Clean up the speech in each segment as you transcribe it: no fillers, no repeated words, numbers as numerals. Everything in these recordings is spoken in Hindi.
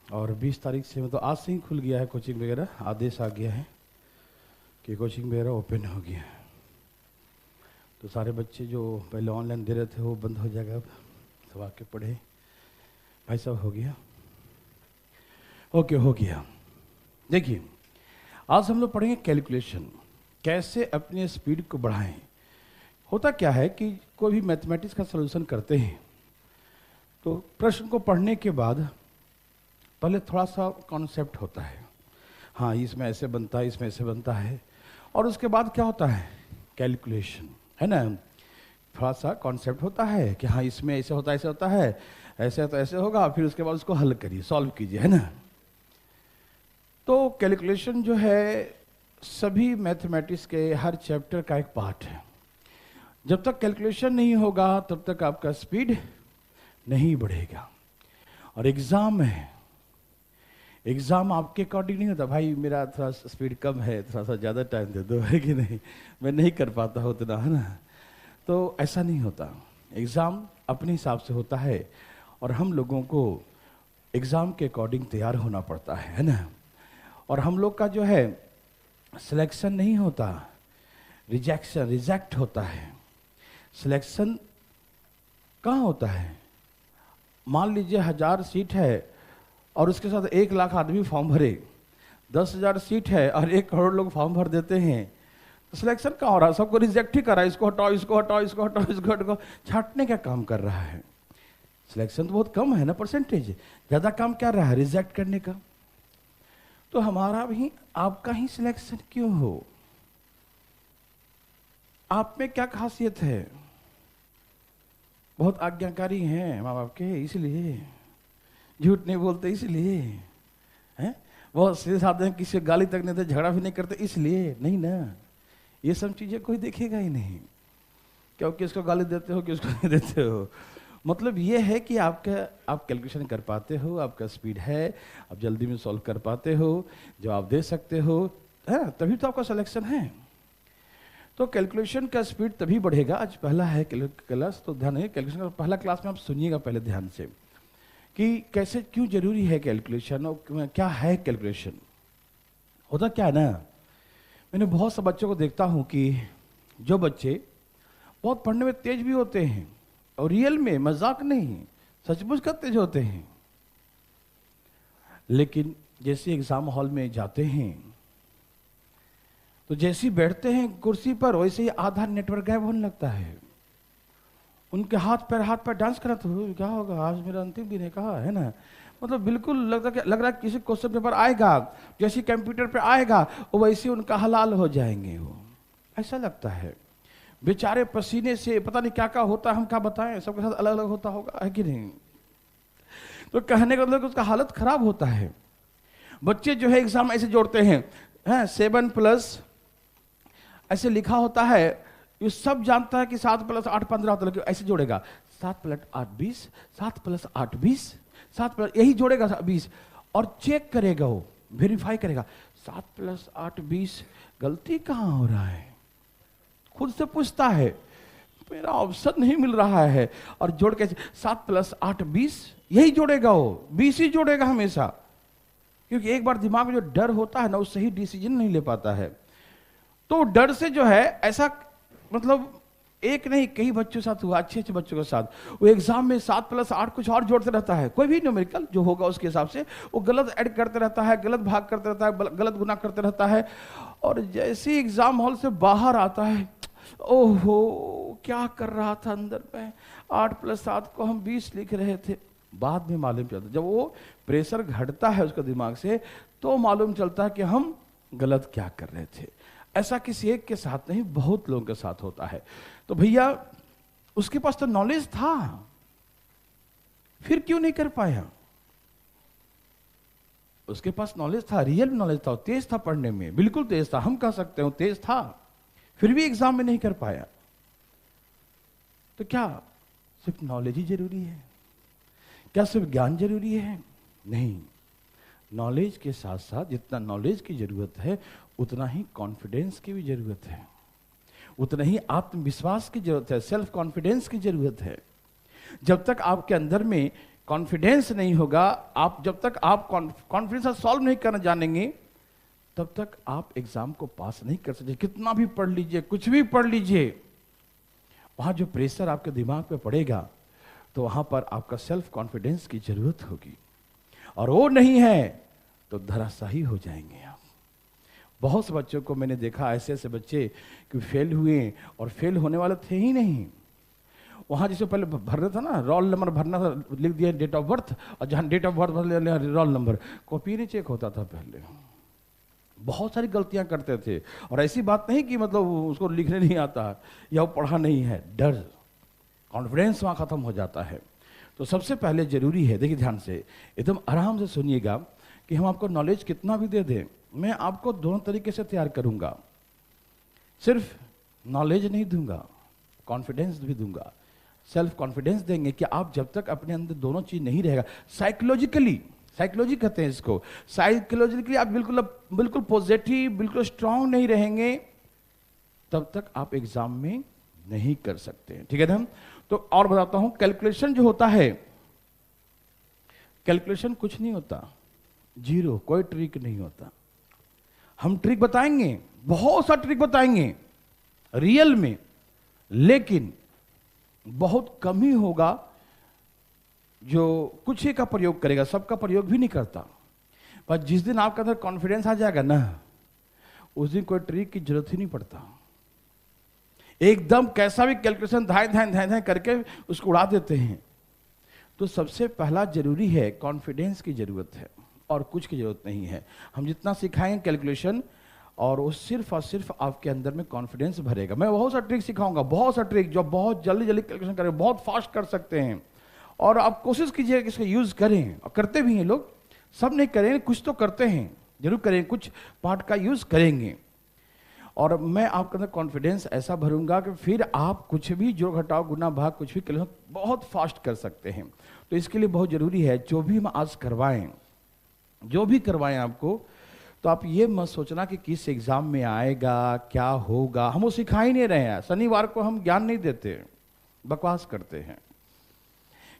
और 20 तारीख से मतलब आज से ही खुल गया है कोचिंग वगैरह, आदेश आ गया है कि कोचिंग वगैरह ओपन हो गया है। तो सारे बच्चे जो पहले ऑनलाइन दे रहे थे वो बंद हो जाएगा, अब सब आके पढ़े। भाई साहब हो गया? ओके, हो गया। देखिए, आज हम लोग पढ़ेंगे कैलकुलेशन, कैसे अपने स्पीड को बढ़ाएं। होता क्या है कि कोई भी मैथमेटिक्स का सलूशन करते हैं तो प्रश्न को पढ़ने के बाद पहले थोड़ा सा कॉन्सेप्ट होता है, हाँ इसमें ऐसे बनता है, इसमें ऐसे बनता है, और उसके बाद क्या होता है, कैलकुलेशन, है ना। थोड़ा सा कॉन्सेप्ट होता है कि हाँ इसमें ऐसे होता है, ऐसे होता है, ऐसे तो ऐसे होगा, फिर उसके बाद उसको हल करिए, सॉल्व कीजिए, है ना। तो कैलकुलेशन जो है सभी मैथमेटिक्स के हर चैप्टर का एक पार्ट है। जब तक कैलकुलेशन नहीं होगा तब तक आपका स्पीड नहीं बढ़ेगा। और एग्जाम है, एग्जाम आपके अकॉर्डिंग नहीं होता, भाई मेरा थोड़ा स्पीड कम है, थोड़ा सा ज़्यादा टाइम दे दो, है कि नहीं, मैं नहीं कर पाता हूँ उतना, है ना। तो ऐसा नहीं होता, एग्ज़ाम अपने हिसाब से होता है और हम लोगों को एग्ज़ाम के अकॉर्डिंग तैयार होना पड़ता है ना। और हम लोग का जो है सिलेक्शन नहीं होता, रिजेक्ट होता है। सिलेक्शन कहाँ होता है? मान लीजिए 1000 सीट है और उसके साथ 1 लाख आदमी फॉर्म भरे, 10,000 सीट है और 1 करोड़ लोग फॉर्म भर देते हैं, तो सिलेक्शन कहाँ हो रहा है? सबको रिजेक्ट ही कर रहा है, इसको हटाओ, इसको हटाओ, इसको हटाओ, इसको हटाओ, छांटने का काम कर रहा है। सिलेक्शन तो बहुत कम है ना, परसेंटेज ज़्यादा काम क्या रहा है, रिजेक्ट करने का। तो हमारा भी आपका ही सिलेक्शन क्यों हो? आप में क्या खासियत है? बहुत आज्ञाकारी हैं माँ बाप के, इसलिए झूठ नहीं बोलते, इसलिए हैं, बहुत सीधे साधे हैं, किसी गाली तक नहीं देते, झगड़ा भी नहीं करते, इसलिए नहीं ना। ये सब चीजें कोई देखेगा ही नहीं, क्योंकि इसको गाली देते हो कि उसको नहीं देते हो। मतलब ये है कि आप कैलकुलेशन कर पाते हो, आपका स्पीड है, आप जल्दी में सॉल्व कर पाते हो, जवाब दे सकते हो, है ना, तभी तो आपका सिलेक्शन है। तो कैलकुलेशन का स्पीड तभी बढ़ेगा। आज पहला है क्लास, तो ध्यान है कैलकुलेशन का पहला क्लास में आप सुनिएगा पहले ध्यान से कि कैसे, क्यों जरूरी है कैलकुलेशन और क्या है कैलकुलेशन। होता क्या है ना, मैंने बहुत से बच्चों को देखता हूं कि जो बच्चे बहुत पढ़ने में तेज भी होते हैं और रियल में, मजाक नहीं, सचमुच का तेज होते हैं, लेकिन जैसे एग्जाम हॉल में जाते हैं तो जैसे ही बैठते हैं कुर्सी पर वैसे ही आधा नेटवर्क गायब होने लगता है। उनके हाथ पैर डांस करा, तो क्या होगा, आज मेरा अंतिम दिन है, कहा, है ना। मतलब बिल्कुल लग रहा है किसी क्वेश्चन पेपर आएगा, जैसे कंप्यूटर पे आएगा वो वैसे उनका हलाल हो जाएंगे, वो ऐसा लगता है। बेचारे पसीने से पता नहीं क्या क्या होता है, हम क्या बताएं, सबके साथ अलग अलग होता होगा, है कि नहीं। तो कहने का मतलब उसका हालत खराब होता है। बच्चे जो है एग्जाम ऐसे जोड़ते हैं, 7+ ऐसे लिखा होता है, ये सब जानता है कि 7 + 8 15 होता है, लेकिन ऐसे जोड़ेगा 7 + 8 20, 7 + 8 20, 7 यही जोड़ेगा 20, और चेक करेगा, वो वेरीफाई करेगा 7 + 8 20, गलती कहाँ हो रहा है, खुद से पूछता है, मेरा ऑप्शन नहीं मिल रहा है, और जोड़ के 7 + 8 20 यही जोड़ेगा, वो 20 ही जोड़ेगा हमेशा, क्योंकि एक बार दिमाग में जो डर होता है ना, वो सही डिसीजन नहीं ले पाता है। तो डर से जो है ऐसा, मतलब एक नहीं कई बच्चों के साथ हुआ, अच्छे अच्छे बच्चों के साथ, वो एग्जाम में 7 + 8 कुछ और जोड़ते रहता है, कोई भी न्यूमेरिकल जो होगा उसके हिसाब से वो गलत ऐड करते रहता है, गलत भाग करते रहता है, गलत गुना करते रहता है, और जैसे ही एग्जाम हॉल से बाहर आता है, ओहो क्या कर रहा था अंदर में, 8 + 7 को हम 20 लिख रहे थे। बाद में मालूम चलता, जब वो प्रेशर घटता है उसका दिमाग से, तो मालूम चलता है कि हम गलत क्या कर रहे थे। ऐसा किसी एक के साथ नहीं, बहुत लोगों के साथ होता है। तो भैया उसके पास तो नॉलेज था, फिर क्यों नहीं कर पाया? उसके पास नॉलेज था, रियल नॉलेज था, तेज था पढ़ने में, बिल्कुल तेज था, हम कह सकते हो तेज था, फिर भी एग्जाम में नहीं कर पाया। तो क्या सिर्फ नॉलेज ही जरूरी है? क्या सिर्फ ज्ञान जरूरी है? नहीं, नॉलेज के साथ साथ जितना नॉलेज की जरूरत है उतना ही कॉन्फिडेंस की भी जरूरत है, उतना ही आत्मविश्वास की जरूरत है, सेल्फ कॉन्फिडेंस की जरूरत है। जब तक आपके अंदर में कॉन्फिडेंस नहीं होगा, आप जब तक आप कॉन्फिडेंस सॉल्व नहीं करना जानेंगे तब तक आप एग्जाम को पास नहीं कर सकते। कितना भी पढ़ लीजिए, कुछ भी पढ़ लीजिए, वहां जो प्रेशर आपके दिमाग पे पड़ेगा तो वहां पर आपका सेल्फ कॉन्फिडेंस की जरूरत होगी, और वो नहीं है तो धराशायी हो जाएंगे आप। बहुत से बच्चों को मैंने देखा, ऐसे ऐसे बच्चे कि फेल हुए और फेल होने वाले थे ही नहीं। वहां जिसे पहले भरना था ना, रोल नंबर भरना था, लिख दिया डेट ऑफ बर्थ, और जहां डेट ऑफ बर्थ भर रोल नंबर, कॉपी नहीं चेक होता था पहले। बहुत सारी गलतियां करते थे, और ऐसी बात नहीं कि मतलब उसको लिखने नहीं आता या वो पढ़ा नहीं है, डर, कॉन्फिडेंस वहां खत्म हो जाता है। तो सबसे पहले जरूरी है, देखिए ध्यान से, एकदम आराम से सुनिएगा, कि हम आपको नॉलेज कितना भी दे दें, मैं आपको दोनों तरीके से तैयार करूंगा। सिर्फ नॉलेज नहीं दूंगा, कॉन्फिडेंस भी दूंगा, सेल्फ कॉन्फिडेंस देंगे कि आप जब तक अपने अंदर दोनों चीज नहीं रहेगा, साइकोलॉजिकली, साइकोलॉजी कहते हैं इसको, साइकोलॉजिकली आप बिल्कुल पॉजिटिव, बिल्कुल स्ट्रांग नहीं रहेंगे, तब तक आप एग्जाम में नहीं कर सकते। ठीक है ना? तो और बताता हूं, कैलकुलेशन जो होता है, कैलकुलेशन कुछ नहीं होता, जीरो, कोई ट्रिक नहीं होता। हम ट्रिक बताएंगे, बहुत सा ट्रिक बताएंगे रियल में, लेकिन बहुत कम ही होगा जो कुछ ही का प्रयोग करेगा, सबका प्रयोग भी नहीं करता। पर जिस दिन आपके अंदर कॉन्फिडेंस आ जाएगा ना, उस दिन कोई ट्रिक की जरूरत ही नहीं पड़ता। एकदम कैसा भी कैलकुलेशन धाए धाए धाए धाए करके उसको उड़ा देते हैं। तो सबसे पहला जरूरी है, कॉन्फिडेंस की जरूरत है, और कुछ की जरूरत नहीं है। हम जितना सिखाएंगे कैलकुलेशन, और वो सिर्फ और सिर्फ आपके अंदर में कॉन्फिडेंस भरेगा। मैं बहुत सा ट्रिक सिखाऊंगा, बहुत सा ट्रिक जो बहुत जल्दी जल्दी कैलकुलेशन करें, बहुत फास्ट कर सकते हैं, और आप कोशिश कीजिए कि इसका यूज करें, और करते भी हैं लोग, सब नहीं करें, कुछ तो करते हैं, जरूर करें, कुछ पार्ट का यूज करेंगे। और मैं आपके अंदर कॉन्फिडेंस ऐसा भरूंगा कि फिर आप कुछ भी जोड़ घटाव गुना भाग कुछ भी कैलकुलेशन बहुत फास्ट कर सकते हैं। तो इसके लिए बहुत जरूरी है, जो भी हम आज करवाएं, जो भी करवाएं आपको, तो आप ये मत सोचना कि किस एग्जाम में आएगा, क्या होगा, हम वो सिखा ही नहीं रहे हैं। शनिवार को हम ज्ञान नहीं देते, बकवास करते हैं,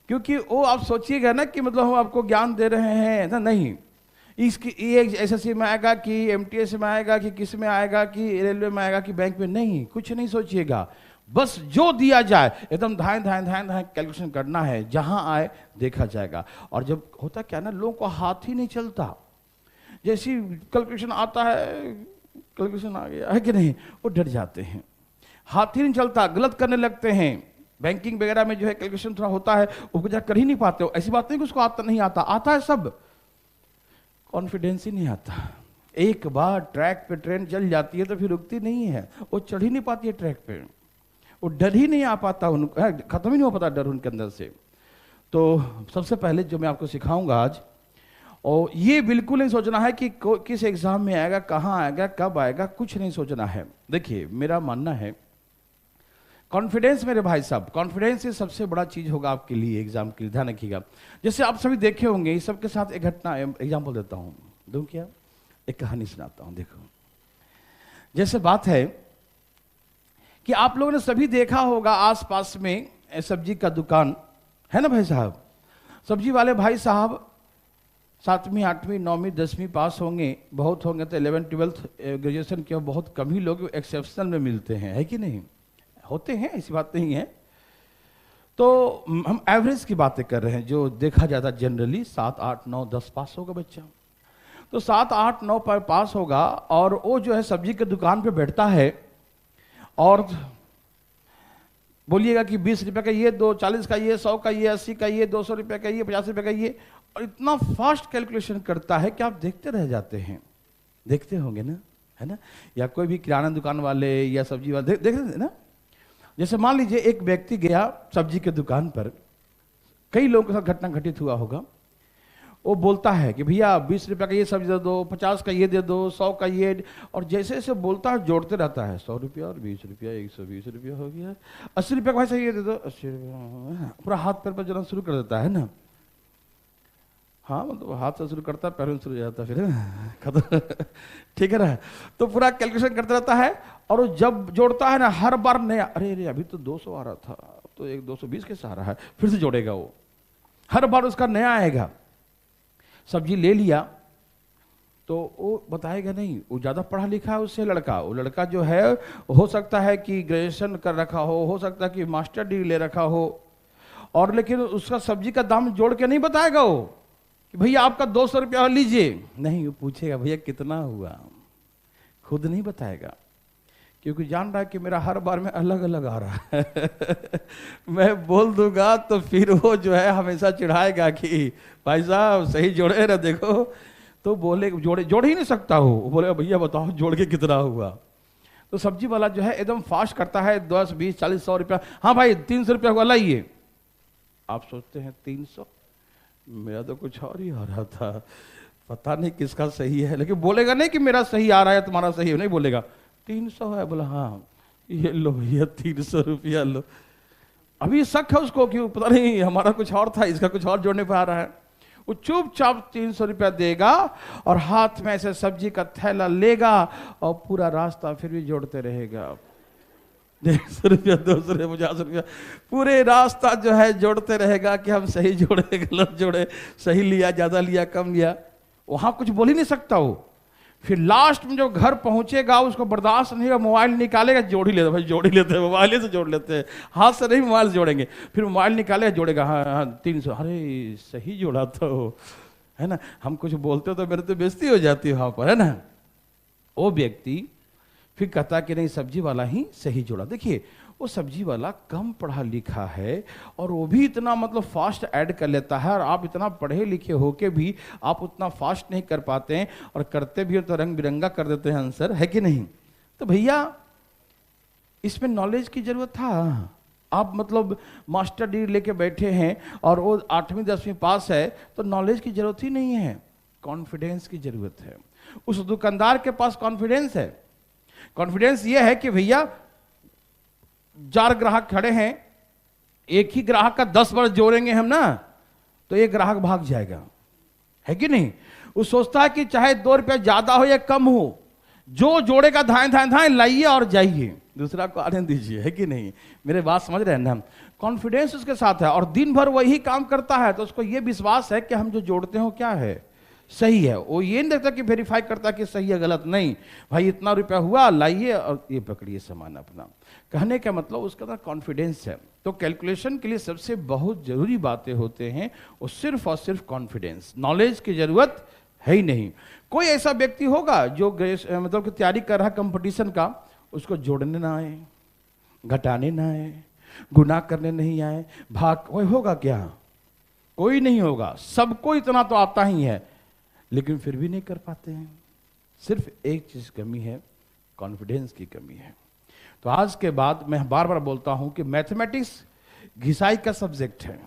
क्योंकि वो आप सोचिएगा ना कि मतलब हम आपको ज्ञान दे रहे हैं ना, नहीं। इसकी ये एसएससी में आएगा कि एमटीएस में आएगा कि किस में आएगा कि रेलवे में आएगा कि बैंक में, नहीं, कुछ नहीं सोचिएगा, बस जो दिया जाए एकदम धाए धाए धाए धाए कैलकुलेशन करना है, जहां आए देखा जाएगा। और जब होता क्या ना, लोगों को हाथ ही नहीं चलता, जैसी कैलकुलेशन आता है, कैलकुलेशन आ गया है कि नहीं, वो डर जाते हैं, हाथ ही नहीं चलता, गलत करने लगते हैं। बैंकिंग वगैरह में जो है कैलकुलेशन थोड़ा होता है, वो कर ही नहीं पाते हो। ऐसी बात नहीं कि उसको आता नहीं आता, आता है सब, कॉन्फिडेंस ही नहीं आता। एक बार ट्रैक पे ट्रेन चल जाती है तो फिर रुकती नहीं है, वो चढ़ ही नहीं पाती है ट्रैक पे, वो डर ही नहीं आ पाता, उनको खत्म ही नहीं हो पाता डर उनके अंदर से। तो सबसे पहले जो मैं आपको सिखाऊंगा आज, और ये बिल्कुल नहीं सोचना है कि किस एग्जाम में आएगा, कहाँ आएगा, कब आएगा, कुछ नहीं सोचना है। देखिए मेरा मानना है, कॉन्फिडेंस मेरे भाई साहब, कॉन्फिडेंस ये सबसे बड़ा चीज होगा आपके लिए एग्जाम के लिए, ध्यान रखिएगा। जैसे आप सभी देखे होंगे, इस सबके साथ एक घटना एग्जाम्पल देता हूं, दूं क्या, एक कहानी सुनाता हूं। देखो, जैसे बात है कि आप लोगों ने सभी देखा होगा, आसपास में सब्जी का दुकान है ना भाई साहब, सब्जी वाले भाई साहब 7वीं 8वीं 9वीं 10वीं पास होंगे, बहुत होंगे तो 11th 12th ग्रेजुएशन के, बहुत कम ही लोग एक्सेप्शनल में मिलते हैं, है कि नहीं, होते हैं, ऐसी बात नहीं है। तो हम एवरेज की बातें कर रहे हैं, जो देखा जाता जनरली 7 8 9 10 पास होगा बच्चा, तो 7 8 9 पर पास होगा, और वो जो है सब्जी के दुकान पे बैठता है, और बोलिएगा कि 20 रुपए का ये दो, 40 का ये, 100 का ये, 80 का ये, 200 रुपए का ये, 50 रुपए का ये, और इतना फास्ट कैलकुलेशन करता है कि आप देखते रह जाते हैं। देखते होंगे ना, है ना, या कोई भी किराना दुकान वाले या सब्जी वाले देखते ना। जैसे मान लीजिए एक व्यक्ति गया सब्जी के दुकान पर, कई लोगों के साथ घटना घटित हुआ होगा, वो बोलता है कि भैया 20 रुपए का ये सब्जी दे दो, 50 का ये दे दो, 100 का ये, और जैसे जैसे बोलता है जोड़ते रहता है, 100 रुपया और 20 रुपया, 120 रुपया हो गया, 80 रुपया का भाई साहब ये दे दो, 80 रुपया, पूरा हाथ पैर पर जलाना शुरू कर देता है ना। हाँ, मतलब हाथ से शुरू करता है, पैरों से शुरू हो जाता है, फिर खत्म, ठीक है ना। तो पूरा कैलकुलेशन करता रहता है, और जब जोड़ता है ना, हर बार नया, अरे अरे अभी तो 200 आ रहा था, तो एक 220 कैसे आ रहा है, फिर से जोड़ेगा वो, हर बार उसका नया आएगा। सब्जी ले लिया तो वो बताएगा नहीं, वो ज़्यादा पढ़ा लिखा है उससे लड़का, वो लड़का जो है हो सकता है कि ग्रेजुएशन कर रखा हो सकता है कि मास्टर डिग्री ले रखा हो, और लेकिन उसका सब्जी का दाम जोड़ के नहीं बताएगा वो कि भैया आपका 200 रुपया लीजिए, नहीं, वो पूछेगा भैया कितना हुआ, खुद नहीं बताएगा, क्योंकि जान रहा है कि मेरा हर बार में अलग अलग आ रहा है मैं बोल दूंगा तो फिर वो जो है हमेशा चिढ़ाएगा कि भाई साहब सही जोड़े ना देखो, तो बोले जोड़ ही नहीं सकता हो, वो बोलेगा भैया बताओ जोड़ के कितना हुआ। तो सब्जी वाला जो है एकदम फास्ट करता है, 10 20 40 100 रुपया, हाँ भाई 300 रुपया हुआ लाइए। आप सोचते हैं 300, मेरा तो कुछ और ही आ रहा था, पता नहीं किसका सही है, लेकिन बोलेगा नहीं कि मेरा सही आ रहा है तुम्हारा सही है, नहीं बोलेगा 300 है, बोला हाँ ये लो भैया 300 रुपया लो। अभी शक है उसको कि पता नहीं हमारा कुछ और था, इसका कुछ और जोड़ने पर आ रहा है। वो चुपचाप 300 रुपया देगा और हाथ में ऐसे सब्जी का थैला लेगा और पूरा रास्ता फिर भी जोड़ते रहेगा, 150 रुपया 200 रुपया 50 रुपया, पूरे रास्ता जो है जोड़ते रहेगा कि हम सही जोड़े गलत जोड़े, सही लिया ज्यादा लिया कम लिया, वहां कुछ बोल ही नहीं सकता वो। फिर लास्ट में जो घर पहुंचेगा उसको बर्दाश्त नहीं होगा, मोबाइल निकालेगा, जोड़ ही लेते भाई, जोड़ ही लेते हैं, मोबाइल से जोड़ लेते हैं, हाथ से नहीं मोबाइल से जोड़ेंगे, फिर मोबाइल निकालेगा जोड़ेगा, हाँ हाँ 300, अरे सही जोड़ा तो है ना, हम कुछ बोलते तो मेरे तो बेइज्जती हो जाती है वहां पर, है ना। वो व्यक्ति फिर कहता कि नहीं सब्जी वाला ही सही जोड़ा। देखिए वो सब्जी वाला कम पढ़ा लिखा है और वो भी इतना मतलब फास्ट ऐड कर लेता है, और आप इतना पढ़े लिखे होके भी आप उतना फास्ट नहीं कर पाते हैं, और करते भी हो तो रंग बिरंगा कर देते हैं आंसर, है कि नहीं। तो भैया इसमें नॉलेज की जरूरत था। आप मतलब मास्टर डिग्री लेके बैठे हैं और वो 8वीं 10वीं पास है, तो नॉलेज की जरूरत ही नहीं है, कॉन्फिडेंस की जरूरत है। उस दुकानदार के पास कॉन्फिडेंस है, कॉन्फिडेंस ये है कि भैया 4 ग्राहक खड़े हैं, एक ही ग्राहक का 10 बार जोड़ेंगे हम ना तो एक ग्राहक भाग जाएगा, है कि नहीं। वो सोचता है कि चाहे 2 रुपया ज्यादा हो या कम हो, जो जोड़ेगा धाएं धाएं धाएं लाइए और जाइए, दूसरा को आने दीजिए, है कि नहीं। मेरे बात समझ रहे हैं ना। कॉन्फिडेंस उसके साथ है और दिन भर वही काम करता है, तो उसको ये विश्वास है कि हम जो जोड़ते हो क्या है, सही है। वो ये नहीं देखता कि वेरीफाई करता कि सही है गलत, नहीं भाई इतना रुपया हुआ लाइए और ये पकड़िए सामान अपना। कहने का मतलब उसका अंदर कॉन्फिडेंस है। तो कैलकुलेशन के लिए सबसे बहुत जरूरी बातें होते हैं वो सिर्फ और सिर्फ कॉन्फिडेंस, नॉलेज की जरूरत है ही नहीं। कोई ऐसा व्यक्ति होगा जो मतलब कि तैयारी कर रहा है कंपटीशन का, उसको जोड़ने ना आए, घटाने ना आए, गुना करने नहीं आए, भाग, कोई होगा क्या? कोई नहीं होगा। सबको इतना तो आता ही है, लेकिन फिर भी नहीं कर पाते हैं। सिर्फ एक चीज कमी है, कॉन्फिडेंस की कमी है। तो आज के बाद मैं बार बार बोलता हूं कि मैथमेटिक्स घिसाई का सब्जेक्ट है।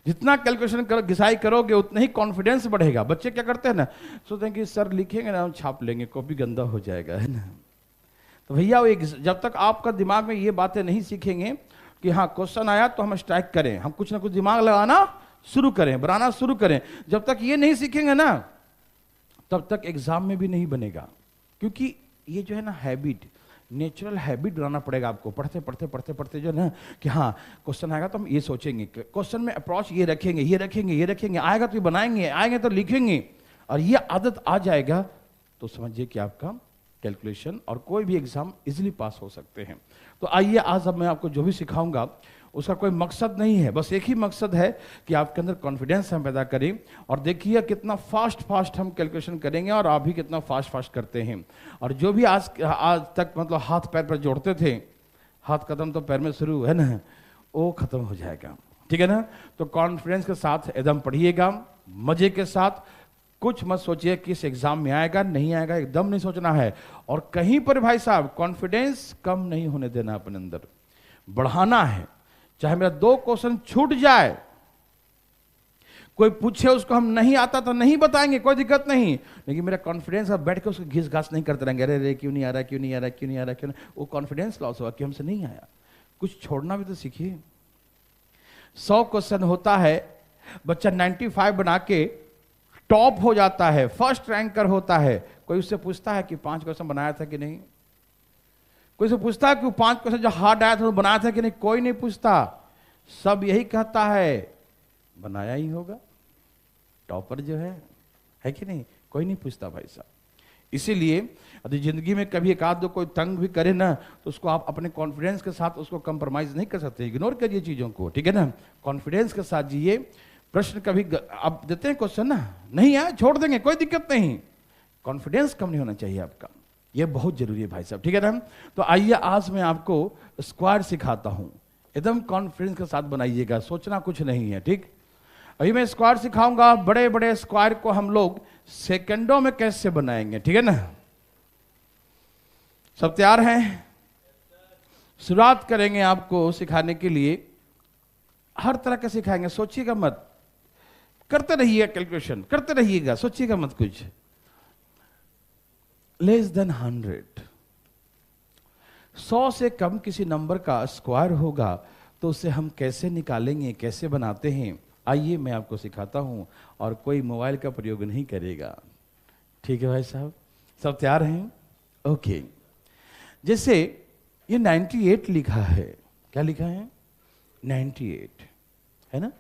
जितना कैलकुलेशन करो, घिसाई करोगे, उतना ही कॉन्फिडेंस बढ़ेगा। बच्चे क्या करते हैं ना, सोचते हैं कि सर लिखेंगे ना हम छाप लेंगे, कॉपी गंदा हो जाएगा, है ना। तो भैया जब तक आपका दिमाग में ये बातें नहीं सीखेंगे कि हाँ क्वेश्चन आया तो हम स्ट्राइक करें, हम कुछ ना कुछ दिमाग लगाना शुरू करें, बनाना शुरू करें, जब तक ये नहीं सीखेंगे ना तब तक एग्जाम में भी नहीं बनेगा। क्योंकि ये जो है ना हैबिट, नेचुरल हैबिट बनाना पड़ेगा आपको। पढ़ते पढ़ते पढ़ते पढ़ते जो है ना कि हाँ क्वेश्चन आएगा तो हम ये सोचेंगे, क्वेश्चन में अप्रोच ये रखेंगे, ये रखेंगे, ये रखेंगे, आएगा तो ये बनाएंगे, आएंगे तो लिखेंगे, और ये आदत आ जाएगा तो समझिए कि आपका कैलकुलेशन और कोई भी एग्जाम इजीली पास हो सकते हैं। तो आइए आज अब मैं आपको जो भी सिखाऊंगा उसका कोई मकसद नहीं है, बस एक ही मकसद है कि आपके अंदर कॉन्फिडेंस हम पैदा करें। और देखिए कितना फास्ट हम कैलकुलेशन करेंगे और आप भी कितना फास्ट करते हैं। और जो भी आज तक मतलब हाथ पैर पर जोड़ते थे, हाथ कदम तो पैर में शुरू है ना, वो खत्म हो जाएगा, ठीक है ना। तो कॉन्फिडेंस के साथ एकदम पढ़िएगा, मजे के साथ। कुछ मत सोचिए कि इस एग्जाम में आएगा नहीं आएगा, एकदम नहीं सोचना है। और कहीं पर भाई साहब कॉन्फिडेंस कम नहीं होने देना, अपने अंदर बढ़ाना है। चाहे मेरा 2 क्वेश्चन छूट जाए, कोई पूछे उसको हम नहीं आता तो नहीं बताएंगे, कोई दिक्कत नहीं, लेकिन मेरा कॉन्फिडेंस अब बैठ के उसको घिस घास नहीं करते रहेंगे, अरे रे क्यों नहीं आ रहा, क्यों नहीं आ रहा, क्यों नहीं आ रहा, क्यों नहीं। वो कॉन्फिडेंस लॉस हुआ कि हमसे नहीं आया। कुछ छोड़ना भी तो सीखिए। 100 क्वेश्चन होता है, बच्चा 95 बना के टॉप हो जाता है, फर्स्ट रैंकर होता है। कोई उससे पूछता है कि 5 क्वेश्चन बनाया था कि नहीं? कोई से पूछता है कि 5 क्वेश्चन जो हार्ड आया था वो बनाया था कि नहीं? कोई नहीं पूछता। सब यही कहता है बनाया ही होगा, टॉपर जो है कि नहीं, कोई नहीं पूछता भाई साहब। इसीलिए यदि जिंदगी में कभी एक आध दो कोई तंग भी करे ना, तो उसको आप अपने कॉन्फिडेंस के साथ उसको कंप्रोमाइज नहीं कर सकते, इग्नोर करिए चीजों को, ठीक है ना, कॉन्फिडेंस के साथ जिए। प्रश्न कभी आप देते हैं क्वेश्चन ना, नहीं आया छोड़ देंगे, कोई दिक्कत नहीं, कॉन्फिडेंस कम नहीं होना चाहिए आपका, यह बहुत जरूरी है भाई साहब, ठीक है ना। तो आइए आज मैं आपको स्क्वायर सिखाता हूं, एकदम कॉन्फिडेंस के साथ बनाइएगा, सोचना कुछ नहीं है, ठीक। अभी मैं स्क्वायर सिखाऊंगा, बड़े बड़े स्क्वायर को हम लोग सेकंडों में कैसे बनाएंगे, ठीक है ना। सब तैयार हैं? शुरुआत करेंगे आपको सिखाने के लिए, हर तरह के सिखाएंगे, सोचिएगा मत, करते रहिए कैलकुलेशन, करते रहिएगा, सोचिएगा मत कुछ। लेस देन 100, 100 से कम किसी नंबर का स्क्वायर होगा तो उसे हम कैसे निकालेंगे, कैसे बनाते हैं, आइए मैं आपको सिखाता हूं, और कोई मोबाइल का प्रयोग नहीं करेगा, ठीक है भाई साहब। सब तैयार हैं? ओके। जैसे ये 98 लिखा है, क्या लिखा है? 98 है ना।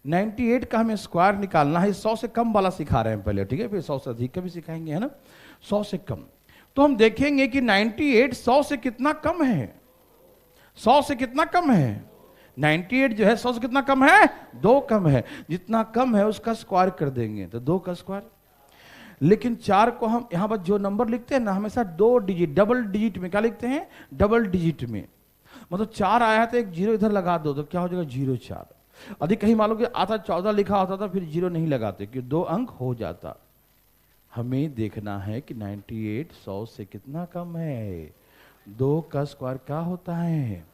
98 का हमें स्क्वायर निकालना है, 100 से कम वाला सिखा रहे हैं पहले, ठीक है, फिर 100 से अधिक का भी सिखाएंगे, है ना। 100 से कम, तो हम देखेंगे कि 98 100 से कितना कम है, 100 से कितना कम है, 98 जो है 100 से कितना कम है, 2 कम है, जितना कम है उसका स्क्वायर कर देंगे तो 2 का स्क्वायर। लेकिन 4 को हम यहां पर जो नंबर लिखते हैं ना, हमेशा 2 डिजिट, डबल डिजिट में, क्या लिखते हैं, डबल डिजिट में, मतलब 4 आया तो एक जीरो इधर लगा दो तो क्या हो जाएगा, 04। यदि कहीं मान लो कि आता 14 लिखा होता था, फिर जीरो नहीं लगाते, कि 2 अंक हो जाता। हमें देखना है कि 98 100 से कितना कम है, 2 का स्क्वायर क्या होता है,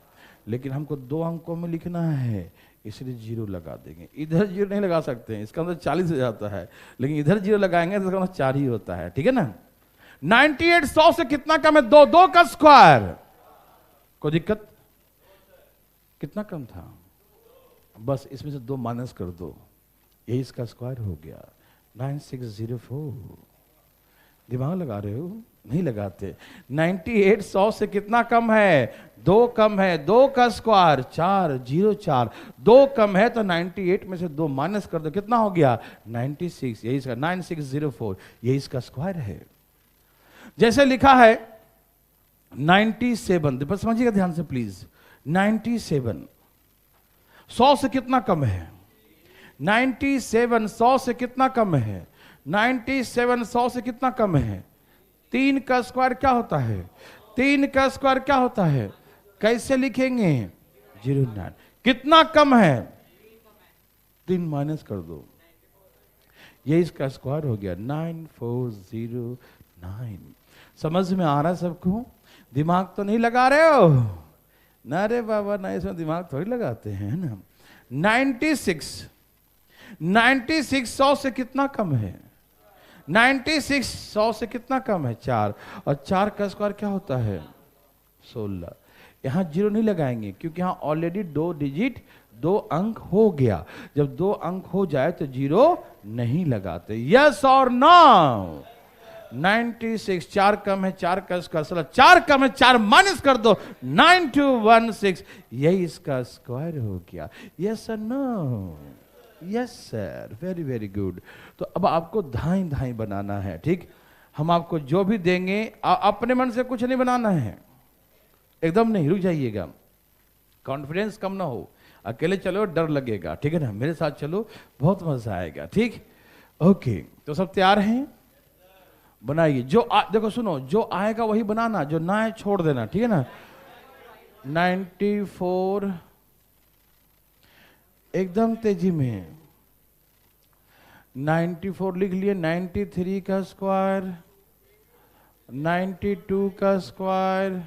लेकिन हमको 2 अंकों में लिखना है, इसलिए जीरो लगा देंगे। इधर जीरो नहीं लगा सकते हैं, इसका मतलब 40 हो जाता है, लेकिन इधर जीरो लगाएंगे तो इसका मतलब 4 ही होता है, ठीक है ना। 98 100 से कितना कम है, 2, 2 का स्क्वायर। कोई दिक्कत? कितना कम था, बस इसमें से 2 माइनस कर दो, यही इसका स्क्वायर हो गया, 9604। दिमाग लगा रहे हो? नहीं लगाते। 98 100 से कितना कम है, 2 कम है, 2 का स्क्वायर 404, 2 कम है तो 98 में से 2 माइनस कर दो, कितना हो गया, 96, यही इसका 9604, यही इसका स्क्वायर है। जैसे लिखा है 97, बस समझिएगा ध्यान से प्लीज, 97 100 से कितना कम है, 97 100 से कितना कम है, 97 100 से कितना कम है, 3 का स्क्वायर क्या होता है, 3 का स्क्वायर क्या होता है, कैसे लिखेंगे, 09। कितना कम है, 3 माइनस कर दो, ये इसका स्क्वायर हो गया 9409। समझ में आ रहा है सबको? दिमाग तो नहीं लगा रहे हो ना रे बाबा, ना इसमें दिमाग थोड़ी लगाते हैं ना। 96 100 से कितना कम है, 96 100 से कितना कम है, 4, और 4 का स्क्वायर क्या होता है, 16। यहां जीरो नहीं लगाएंगे क्योंकि यहां ऑलरेडी 2 डिजिट 2 अंक हो गया, जब 2 अंक हो जाए तो जीरो नहीं लगाते। यस और नो? 96 4 कम है, 4 का स्क्वायर 16, 4 कम है, 4 माइनस कर दो, 9216, यही इसका स्क्वायर हो गया। यस और no? Yes sir, very very good. तो अब आपको धाई धाई बनाना है, ठीक। हम आपको जो भी देंगे अपने मन से कुछ नहीं बनाना है, एकदम नहीं, रुक जाइएगा, कॉन्फिडेंस कम ना हो, अकेले चलो डर लगेगा, ठीक है ना, मेरे साथ चलो बहुत मजा आएगा, ठीक। ओके, तो सब तैयार हैं? बनाइए, जो देखो सुनो, जो आएगा वही बनाना, जो ना आए छोड़ देना, ठीक है ना। 94 एकदम तेजी में, 94 लिख लिए, 93 का स्क्वायर, 92 का स्क्वायर,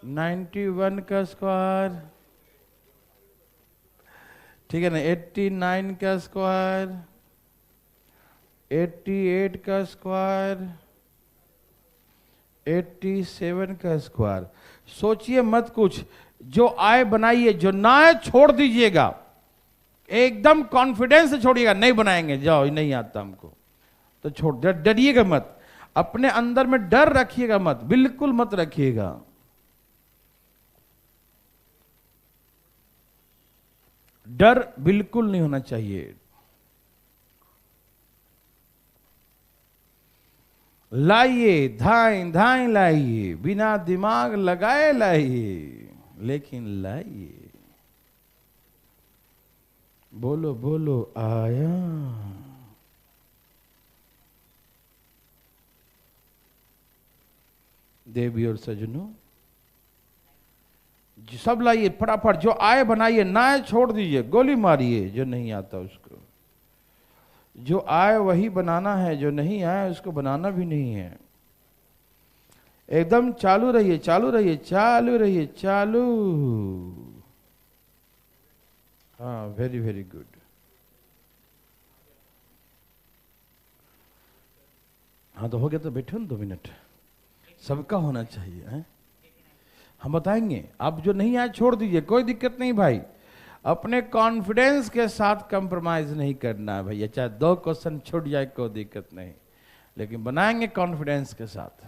91 का स्क्वायर, ठीक है ना, 89 का स्क्वायर, 88 का स्क्वायर, 87 का स्क्वायर। सोचिए मत कुछ, जो आए बनाइए, जो ना आए छोड़ दीजिएगा, एकदम कॉन्फिडेंस से छोड़िएगा, नहीं बनाएंगे, जाओ नहीं आता हमको तो छोड़, डरिएगा मत, अपने अंदर में डर रखिएगा मत, बिल्कुल मत रखिएगा, डर बिल्कुल नहीं होना चाहिए। लाइए, धाएं धाएं लाइए, बिना दिमाग लगाए लाइए, लेकिन लाइए। बोलो बोलो आया। देवी और सजनों, सब लाइए फटाफट, जो आए बनाइए, ना आए छोड़ दीजिए, गोली मारिए जो नहीं आता उसको। जो आए वही बनाना है, जो नहीं आए उसको बनाना भी नहीं है। एकदम चालू रहिए, चालू रहिए, चालू रहिए, चालू। हाँ, वेरी वेरी गुड। हाँ तो हो गया, तो बैठो ना 2 मिनट, सबका होना चाहिए है? हम बताएंगे। आप जो नहीं आए छोड़ दीजिए, कोई दिक्कत नहीं भाई। अपने कॉन्फिडेंस के साथ कंप्रोमाइज नहीं करना है भैया, चाहे 2 क्वेश्चन छूट जाए कोई दिक्कत नहीं, लेकिन बनाएंगे कॉन्फिडेंस के साथ।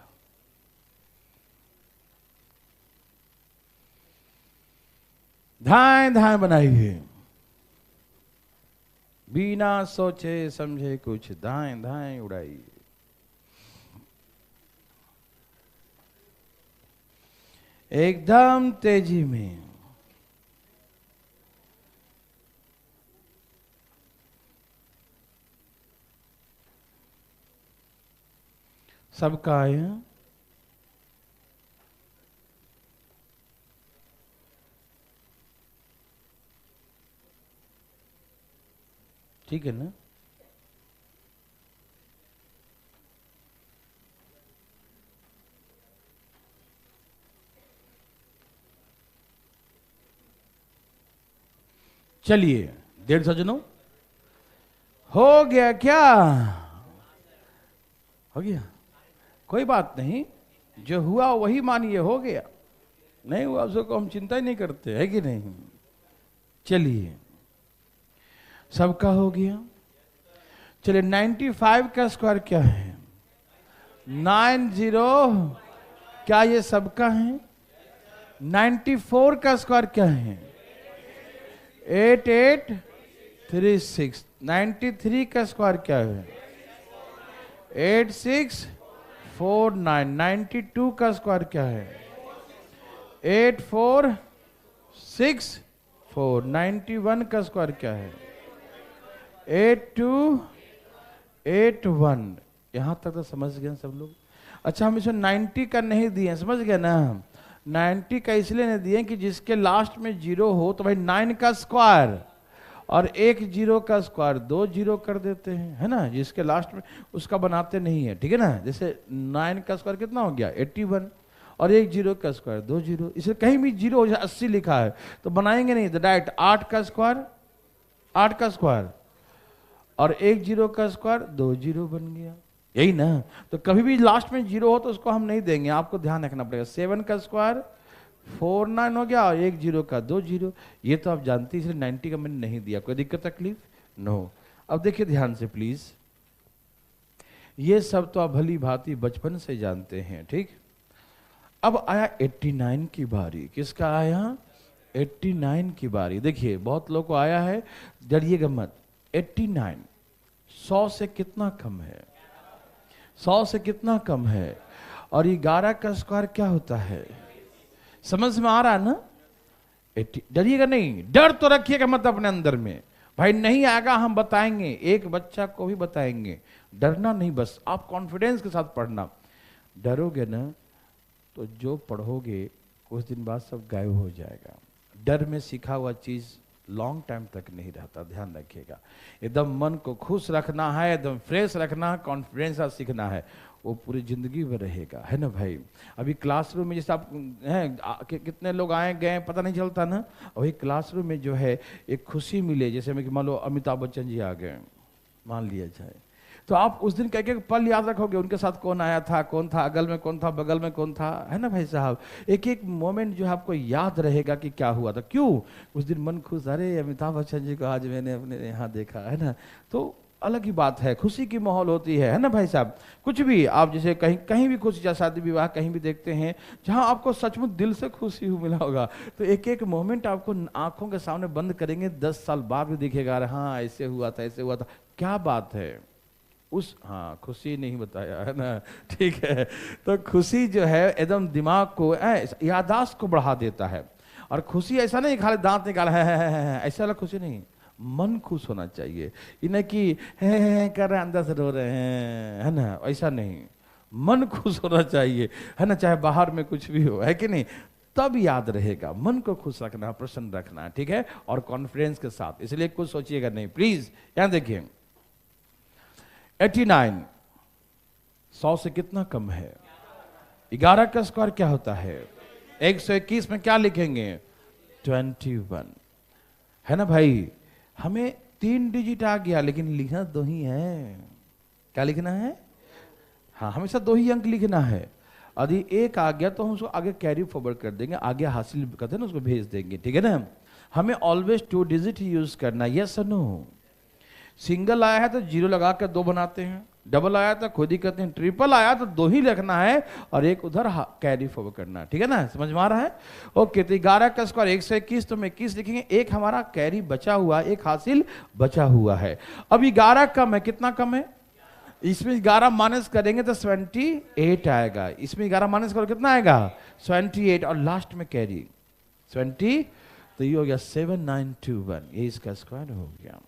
धाएं धाएं बनाइए, बिना सोचे समझे कुछ धाएं धाएं उड़ाइए। एकदम तेजी में। सबका आया? ठीक है ना? चलिए, 150 सजनों, हो गया क्या? हो गया, कोई बात नहीं, जो हुआ वही मानिए, हो गया। नहीं हुआ उसको हम चिंता ही नहीं करते, है कि नहीं? चलिए, सबका हो गया। चलिए, 95 का स्क्वायर क्या है? 90। क्या ये सबका है? 94 का स्क्वायर क्या है? 8836। 93 का स्क्वायर क्या है? 8649। 92 का स्क्वायर क्या है? 8464। 91 का स्क्वायर क्या है? 8281। यहां तक तो समझ गए सब लोग? अच्छा, हम इसमें 90 का नहीं दिए, समझ गए ना? 90 का इसलिए नहीं दिए कि जिसके लास्ट में 0 हो तो भाई 9 का स्क्वायर और एक 0 का स्क्वायर 2 0 कर देते हैं, है ना? जिसके लास्ट में उसका बनाते नहीं है, ठीक है ना? जैसे 9 का स्क्वायर कितना हो गया? 81, और एक 0 का स्क्वायर 2 0। इसे कहीं भी 0 हो जाए, 80 लिखा है तो बनाएंगे नहीं, तो डायरेक्ट 8 का स्क्वायर, 8 का स्क्वायर और एक 0 का स्क्वायर 2 0 बन गया, यही ना? तो कभी भी लास्ट में 0 हो तो उसको हम नहीं देंगे, आपको ध्यान रखना पड़ेगा। 7 का स्क्वायर 49 हो गया और एक 0 का 2 0। ये तो आप जानते हैं, इसलिए 90 का मैंने नहीं दिया। कोई दिक्कत तकलीफ? नो। अब देखिए ध्यान से प्लीज, ये सब तो आप भली भांति बचपन से जानते हैं, ठीक? अब आया 89 की बारी। किसका आया? 89 की बारी। देखिए बहुत लोग को आया है, डरिएगा मत। 89 100 से कितना कम है? 100 से कितना कम है? और 11 का स्क्वायर क्या होता है? समझ में आ रहा है ना? डरिएगा नहीं, डर तो रखिएगा मत अपने अंदर में। भाई नहीं आएगा हम बताएंगे, एक बच्चा को भी बताएंगे, डरना नहीं, बस आप कॉन्फिडेंस के साथ पढ़ना। डरोगे ना तो जो पढ़ोगे कुछ दिन बाद सब गायब हो जाएगा। डर में सीखा हुआ चीज लॉन्ग टाइम तक नहीं रहता, ध्यान रखिएगा। एकदम मन को खुश रखना है, एकदम फ्रेश रखना है, कॉन्फिडेंस से सीखना है, वो पूरी जिंदगी में रहेगा, है ना भाई? अभी क्लासरूम में जैसे आप हैं, कितने लोग आए गए पता नहीं चलता ना, वही क्लासरूम में जो है एक खुशी मिले, जैसे मैं मान लो अमिताभ बच्चन जी आ गए, मान लिया जाए, तो आप उस दिन कह के पल याद रखोगे, उनके साथ कौन आया था, कौन था अगल में, कौन था बगल में, कौन था, है ना भाई साहब? एक एक मोमेंट जो है आपको याद रहेगा कि क्या हुआ था, क्यों उस दिन मन खुश, अरे अमिताभ बच्चन जी को आज मैंने अपने यहाँ देखा, है ना? तो अलग ही बात है, खुशी की माहौल होती है ना भाई साहब। कुछ भी आप जैसे कहीं कहीं भी खुशी, या शादी विवाह कहीं भी देखते हैं जहां आपको सचमुच दिल से खुशी मिला होगा, तो एक एक मोमेंट आपको आंखों के सामने बंद करेंगे, 10 साल बाद भी दिखेगा, अरे हाँ ऐसे हुआ था, ऐसे हुआ था, क्या बात है उस, हाँ खुशी नहीं बताया है ना, ठीक है। तो खुशी जो है एकदम दिमाग को, याददाश्त को बढ़ा देता है। और खुशी ऐसा नहीं खाली दांत निकाला है, ऐसा वाला खुशी नहीं, मन खुश होना चाहिए। ये नहीं कि है कर रहे हैं अंदर से रो रहे हैं, है ना, ऐसा नहीं, मन खुश होना चाहिए, है ना, चाहे बाहर में कुछ भी हो, है कि नहीं, तब याद रहेगा। मन को खुश रखना, प्रसन्न रखना, ठीक है, और कॉन्फिडेंस के साथ। इसलिए कुछ सोचिएगा नहीं प्लीज। यहां देखिए 89 100 से कितना कम है? 11 का स्क्वायर क्या होता है? 121 में क्या लिखेंगे? 21, है ना भाई। हमें 3 डिजिट आ गया, लेकिन लिखना 2 ही है। क्या लिखना है? हाँ, हमेशा 2 ही अंक लिखना है। यदि 1 आ गया तो हम उसको आगे कैरी फॉरवर्ड कर देंगे, आगे हासिल करते हैं ना, उसको भेज देंगे, ठीक है ना। हमें ऑलवेज 2 डिजिट यूज करना, यस और नो। सिंगल आया है तो 0 लगा कर 2 बनाते हैं, डबल आया तो खुद ही करते हैं, ट्रिपल आया तो 2 ही लिखना है और एक उधर कैरी फॉरवर्ड करना, ठीक है ना, समझ में आ रहा है? ओके, तो 11 का स्क्वायर 121, तो हम 21 लिखेंगे, एक हमारा कैरी बचा हुआ, एक हासिल बचा हुआ है। अब 11 कम है, कितना कम है? इसमें 11 माइनस करेंगे तो 28 आएगा, इसमें 11 माइनस करो कितना आएगा? 28, और लास्ट में कैरी 20, तो ये हो गया 7921, ये इसका स्क्वायर हो गया।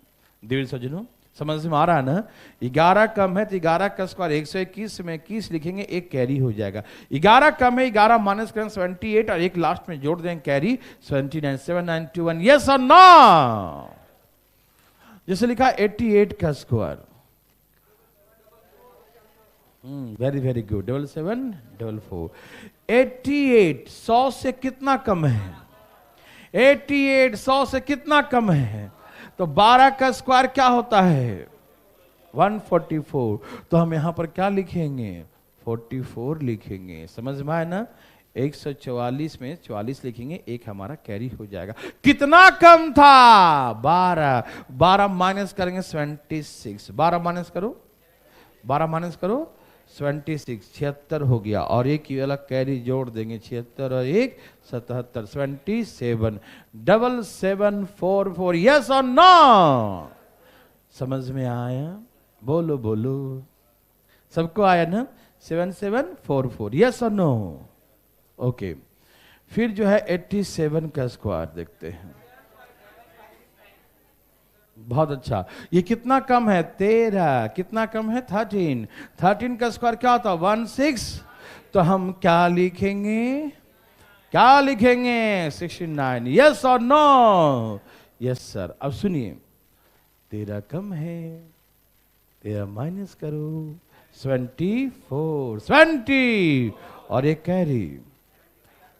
दिव्य सज्जनों, समझ में आ रहा है ना? 11 कम है तो 11 का स्क्वायर 121 में 21 लिखेंगे, एक कैरी हो जाएगा। 11 कम है, 11 माइनस करें 78, और एक लास्ट में जोड़ देंगे कैरी 79, 7921, यस और नो। जैसे लिखा 88 का स्क्वायर, वेरी वेरी गुड, 7744। 88 100 से कितना कम है? 88 100 से कितना कम है? तो 12 का स्क्वायर क्या होता है? 144। तो हम यहां पर क्या लिखेंगे? 44 लिखेंगे, समझ में आया ना? 144 में 44 लिखेंगे, एक हमारा कैरी हो जाएगा। कितना कम था? 12। 12 माइनस करेंगे 26, 12 माइनस करो, 12 माइनस करो 26, 76 हो गया, और एक ही वाला कैरी जोड़ देंगे, 76 और 1 77, 27 7744, यस और नो। समझ में आया? बोलो बोलो, सबको आया ना? 7744, यस और नो। ओके, फिर जो है 87 का स्क्वायर देखते हैं। बहुत अच्छा, ये कितना कम है? 13। कितना कम है? 13। 13 का स्क्वायर क्या होता है? 16। तो हम क्या लिखेंगे? क्या लिखेंगे? 69, यस और नो? Yes sir. अब सुनिए, 13 कम है, 13 माइनस करो 24, 20 और एक कैरी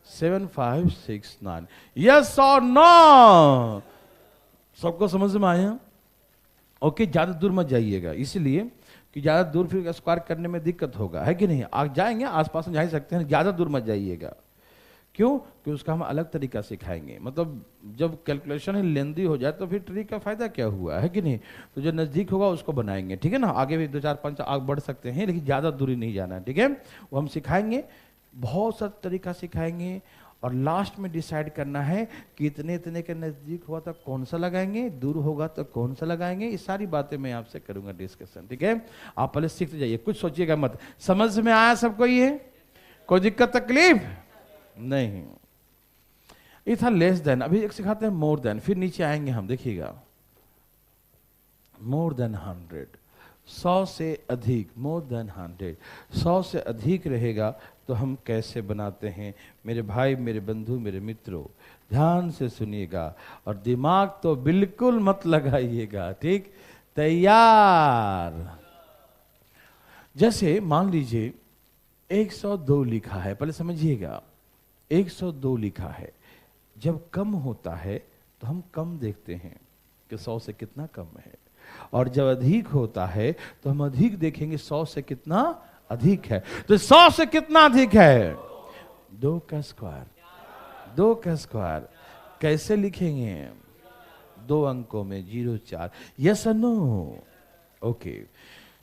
7569, यस और नो। सबको समझ में आया? ओके, ज्यादा दूर मत जाइएगा, इसलिए कि ज्यादा दूर फिर स्क्वायर करने में दिक्कत होगा, है कि नहीं? आप जाएंगे आसपास में जा ही सकते हैं, ज्यादा दूर मत जाइएगा। क्यों? कि उसका हम अलग तरीका सिखाएंगे, मतलब जब कैलकुलेशन ही लेंदी हो जाए तो फिर ट्रिक का फायदा क्या हुआ, है कि नहीं? तो जो नजदीक होगा उसको बनाएंगे, ठीक है ना? आगे भी 2 4 5 आगे बढ़ सकते हैं, लेकिन ज्यादा दूरी नहीं जाना है, ठीक है? वो हम सिखाएंगे, बहुत सा तरीका सिखाएंगे, और लास्ट में डिसाइड करना है कि इतने इतने के नजदीक हुआ तो कौन सा लगाएंगे, दूर होगा तो कौन सा लगाएंगे। ये सारी बातें मैं आपसे करूंगा डिस्कशन, ठीक है? आप पहले सीखते जाइए, कुछ सोचिएगा मत। समझ में आया सबको? ये कोई दिक्कत तकलीफ नहीं? ये था लेस देन, अभी एक सिखाते हैं मोर देन, फिर नीचे आएंगे हम, देखिएगा। मोर देन 100, 100 से अधिक, मोर देन 100, 100 से अधिक रहेगा तो हम कैसे बनाते हैं? मेरे भाई, मेरे बंधु, मेरे मित्रों, ध्यान से सुनिएगा और दिमाग तो बिल्कुल मत लगाइएगा, ठीक? तैयार? जैसे मान लीजिए 102 लिखा है, पहले समझिएगा, 102 लिखा है। जब कम होता है तो हम कम देखते हैं कि 100 से कितना कम है, और जब अधिक होता है तो हम अधिक देखेंगे 100 से कितना अधिक है। तो 100 से कितना अधिक है? 2 का स्क्वायर, 2 का स्क्वायर कैसे लिखेंगे? 2 अंकों में 0 4, यस और नो? ओके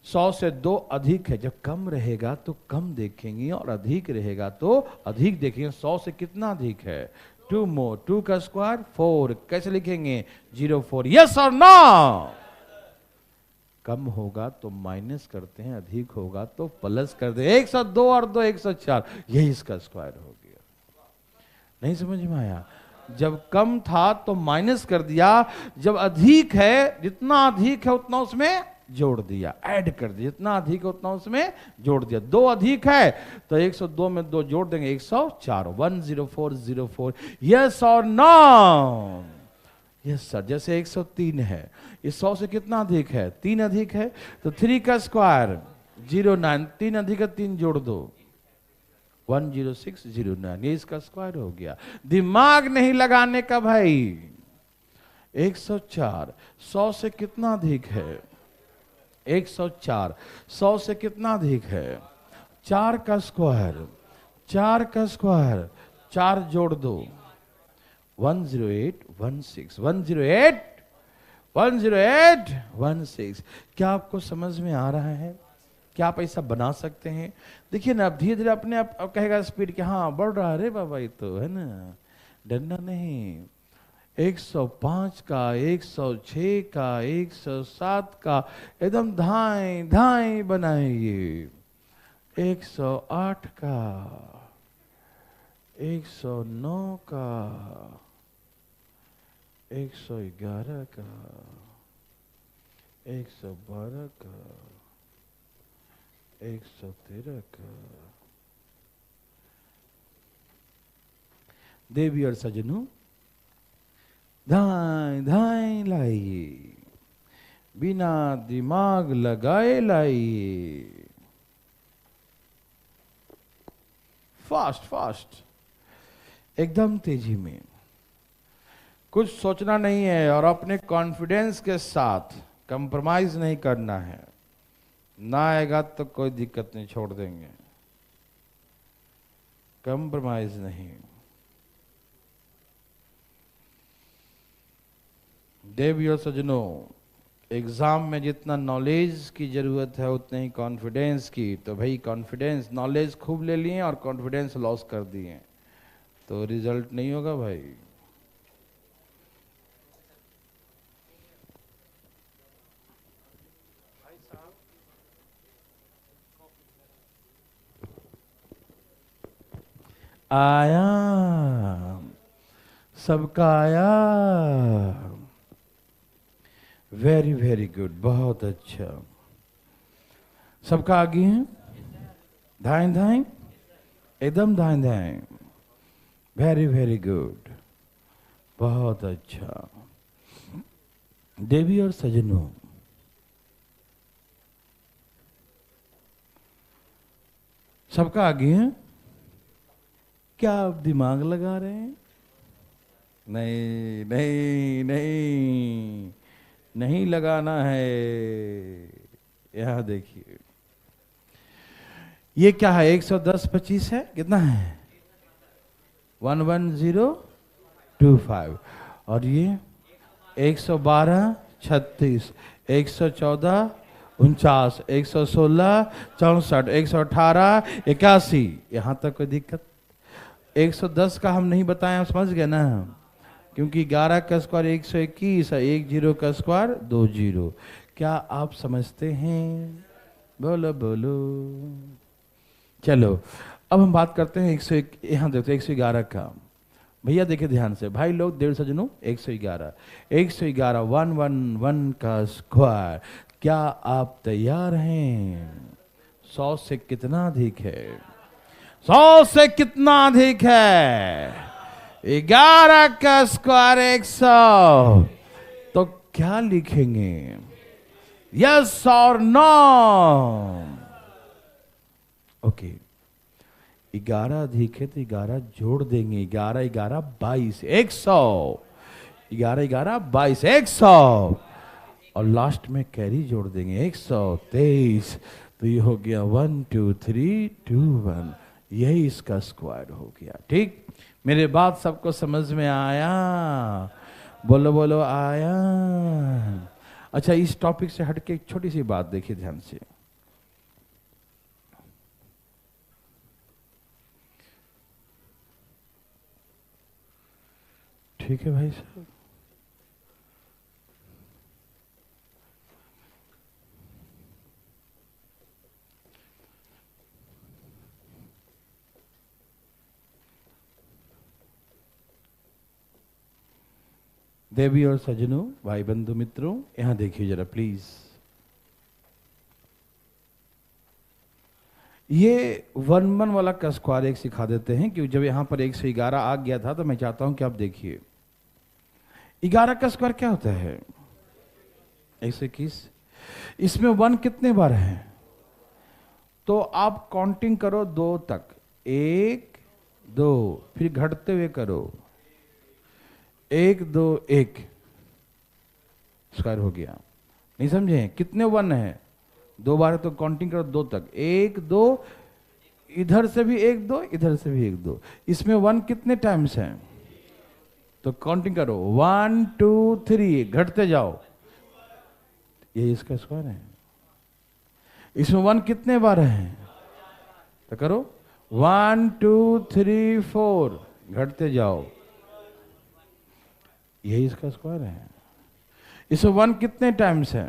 100 से 2 अधिक है, जब कम रहेगा तो कम देखेंगे और अधिक रहेगा तो अधिक देखेंगे। 100 से कितना अधिक है? 2 मोर, 2 का स्क्वायर 4, कैसे लिखेंगे? 0 4, यस और नो? कम होगा तो माइनस करते हैं, अधिक होगा तो प्लस कर दे। 102 और 2 104, यही इसका स्क्वायर हो गया। नहीं समझ में आया? जब कम था तो माइनस कर दिया, जब अधिक है, जितना अधिक है उतना उसमें जोड़ दिया, ऐड कर दिया, जितना अधिक है उतना उसमें जोड़ दिया। 2 अधिक है तो 102 में 2 जोड़ देंगे, 104, 10404, यस और नो? Yes sir. जैसे 103 है, इस 100 से कितना अधिक है? 3 अधिक है, तो 3 का स्क्वायर 09, 3 अधिक है 3 जोड़ दो, 10609, ये इसका स्क्वायर हो गया। दिमाग नहीं लगाने का भाई। 104, 100 से कितना अधिक है? 104, 100 से कितना अधिक है? 4 का स्क्वायर, 4 का स्क्वायर, 4 जोड़ दो, 10816, 10816। क्या आपको समझ में आ रहा है? क्या आप ऐसा बना सकते हैं? देखिए ना, अब धीरे धीरे अपने आप कहेगा स्पीड कि हाँ बढ़ रहा है रे बाबा, ये तो है ना, डरना नहीं। 105 का, 106 का, 107 का, एकदम धाई धाई बनाइए। 108 का, 109 का, 111 का, 112 का, 113 का। देवी और सजनों, धाई धाई लाइए, बिना दिमाग लगाए लाइए, फास्ट फास्ट, एकदम तेजी में। कुछ सोचना नहीं है और अपने कॉन्फिडेंस के साथ कंप्रोमाइज नहीं करना है। ना आएगा तो कोई दिक्कत नहीं, छोड़ देंगे, कंप्रोमाइज नहीं। देवियों सजनों, एग्जाम में जितना नॉलेज की जरूरत है उतने ही कॉन्फिडेंस की। तो भाई कॉन्फिडेंस, नॉलेज खूब ले लिए और कॉन्फिडेंस लॉस कर दिए तो रिजल्ट नहीं होगा भाई। आया, सबका आया, वेरी वेरी गुड, बहुत अच्छा। सबका आगे है, धाएं धाएं, एकदम धाएं धाएं, वेरी वेरी गुड, बहुत अच्छा। देवी और सजनों, सबका आगे है। क्या आप दिमाग लगा रहे हैं? नहीं नहीं नहीं, नहीं लगाना है। यहां देखिए, ये क्या है? 110 25 है, कितना है? 11025। और ये 112 36, 114 49, 116 64, 118 81, यहां तक कोई दिक्कत? 110 का हम नहीं बताए, हम समझ गए ना, क्योंकि 11 का स्क्वायर 121 है, 10 का स्क्वायर 20। क्या आप समझते हैं? बोलो बोलो। चलो अब हम बात करते हैं 101, यहाँ देखते हैं 111 का। भैया देखिए ध्यान से, भाई लोग, देव सजनों, 111, 111 111 का स्क्वायर। क्या आप तैयार हैं? 100 से कितना अधिक है? 100 से कितना अधिक है? 11 का स्क्वायर 100। तो क्या लिखेंगे? यस और नो? ओके, 11 अधिक है तो 11 जोड़ देंगे, 11 11 22, 100, 11 11 22, 100, और लास्ट में कैरी जोड़ देंगे 123। तो ये हो गया 1 2 3 2 1, यही इसका स्क्वायर हो गया। ठीक, मेरे बात सबको समझ में आया? बोलो बोलो, आया अच्छा, इस टॉपिक से हटके एक छोटी सी बात देखिए ध्यान से। ठीक है भाई साहब, देवी और सज्जनों, भाई बंधु मित्रों, यहां देखिए जरा प्लीज। ये 1-1 वाला का स्क्वायर एक सिखा देते हैं, क्योंकि जब यहां पर 111 आ गया था तो मैं चाहता हूं कि आप देखिए 11 का स्क्वायर क्या होता है, 121। इसमें 1 कितने बार है, तो आप काउंटिंग करो 2 तक, 1 2, फिर घटते हुए करो 1 2 1, स्क्वायर हो गया। नहीं समझे, कितने 1 है, 2 बार है तो काउंटिंग करो 2 तक, 1 2, इधर से भी 1 2, इधर से भी 1 2। इसमें 1 कितने टाइम्स हैं, तो काउंटिंग करो 1 2 3, घटते जाओ, ये इसका स्क्वायर है। इसमें 1 कितने बार है, तो करो 1 2 3 4, घटते जाओ, यही इसका स्क्वायर है। इसमें 1 कितने टाइम्स है,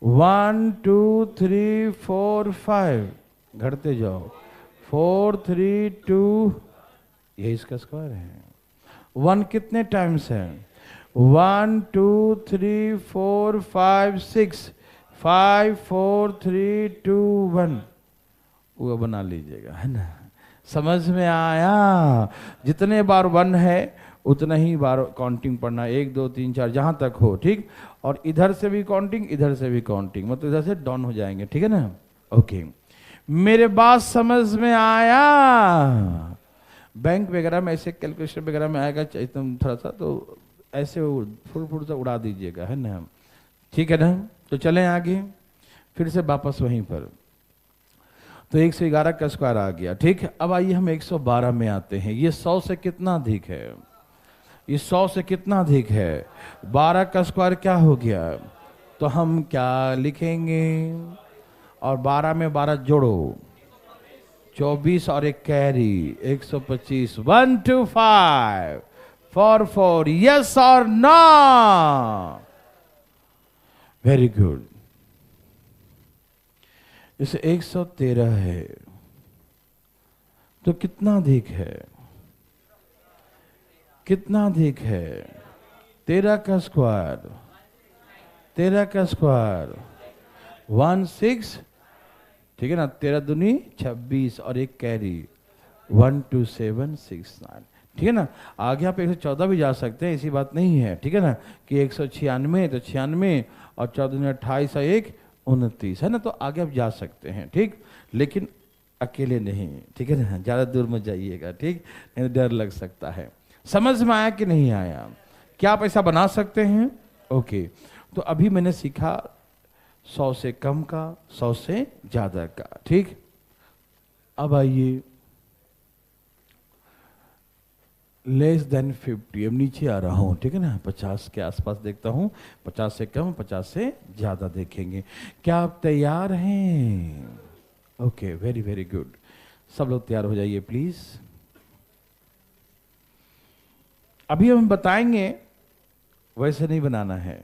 1 2 3 4 5, घटते जाओ 4 3 2, यही इसका स्क्वायर है। 1 कितने टाइम्स है, 1 2 3 4 5 6, 5 4 3 2 1, वो बना लीजिएगा, है ना। समझ में आया, जितने बार 1 है उतना ही बार काउंटिंग पढ़ना, 1 2 3 4 जहां तक हो, ठीक। और इधर से भी काउंटिंग, इधर से भी काउंटिंग, मतलब इधर से डाउन हो जाएंगे, ठीक है ना। ओके, मेरे बात समझ में आया। बैंक वगैरह में ऐसे कैलकुलेशन वगैरह में आएगा एकदम थोड़ा सा, तो ऐसे फुल फुल सा उड़ा दीजिएगा, है ना, ठीक है ना। तो चलें आगे, फिर से वापस वहीं पर। तो 111 का स्क्वायर आ गया, ठीक है। अब आइए हम 112 में आते हैं। ये 100 से कितना अधिक है, ये 100 से कितना अधिक है, 12 का स्क्वायर क्या हो गया, तो हम क्या लिखेंगे, और 12 में 12 जोड़ो 24 और एक कैरी 125, 1 2 5 4 4, यस और नो, वेरी गुड। इसे 113 है, तो कितना अधिक है, कितना अधिक है, 13 का स्क्वायर, 13 का स्क्वायर 16, ठीक है ना, 13 दूनी 26 और एक कैरी 1 2 7 6 9, ठीक है ना। आगे आप 114 भी जा सकते हैं, ऐसी बात नहीं है, ठीक है ना, कि 196 तो 96 और 14 28 और 1 29, है ना, तो आगे आप जा सकते हैं, ठीक। लेकिन अकेले नहीं, ठीक है ना, ज़्यादा दूर मत जाइएगा, ठीक, नहीं डर लग सकता है। समझ में आया कि नहीं आया, क्या आप ऐसा बना सकते हैं। ओके, तो अभी मैंने सीखा 100 से कम का, 100 से ज़्यादा का, ठीक। अब आइए लेस देन 50, अब नीचे आ रहा हूँ, ठीक है ना, 50 के आसपास देखता हूँ, 50 से कम, 50 से ज़्यादा देखेंगे। क्या आप तैयार हैं, ओके, वेरी वेरी गुड, सब लोग तैयार हो जाइए प्लीज़। अभी हम बताएंगे वैसे नहीं बनाना है,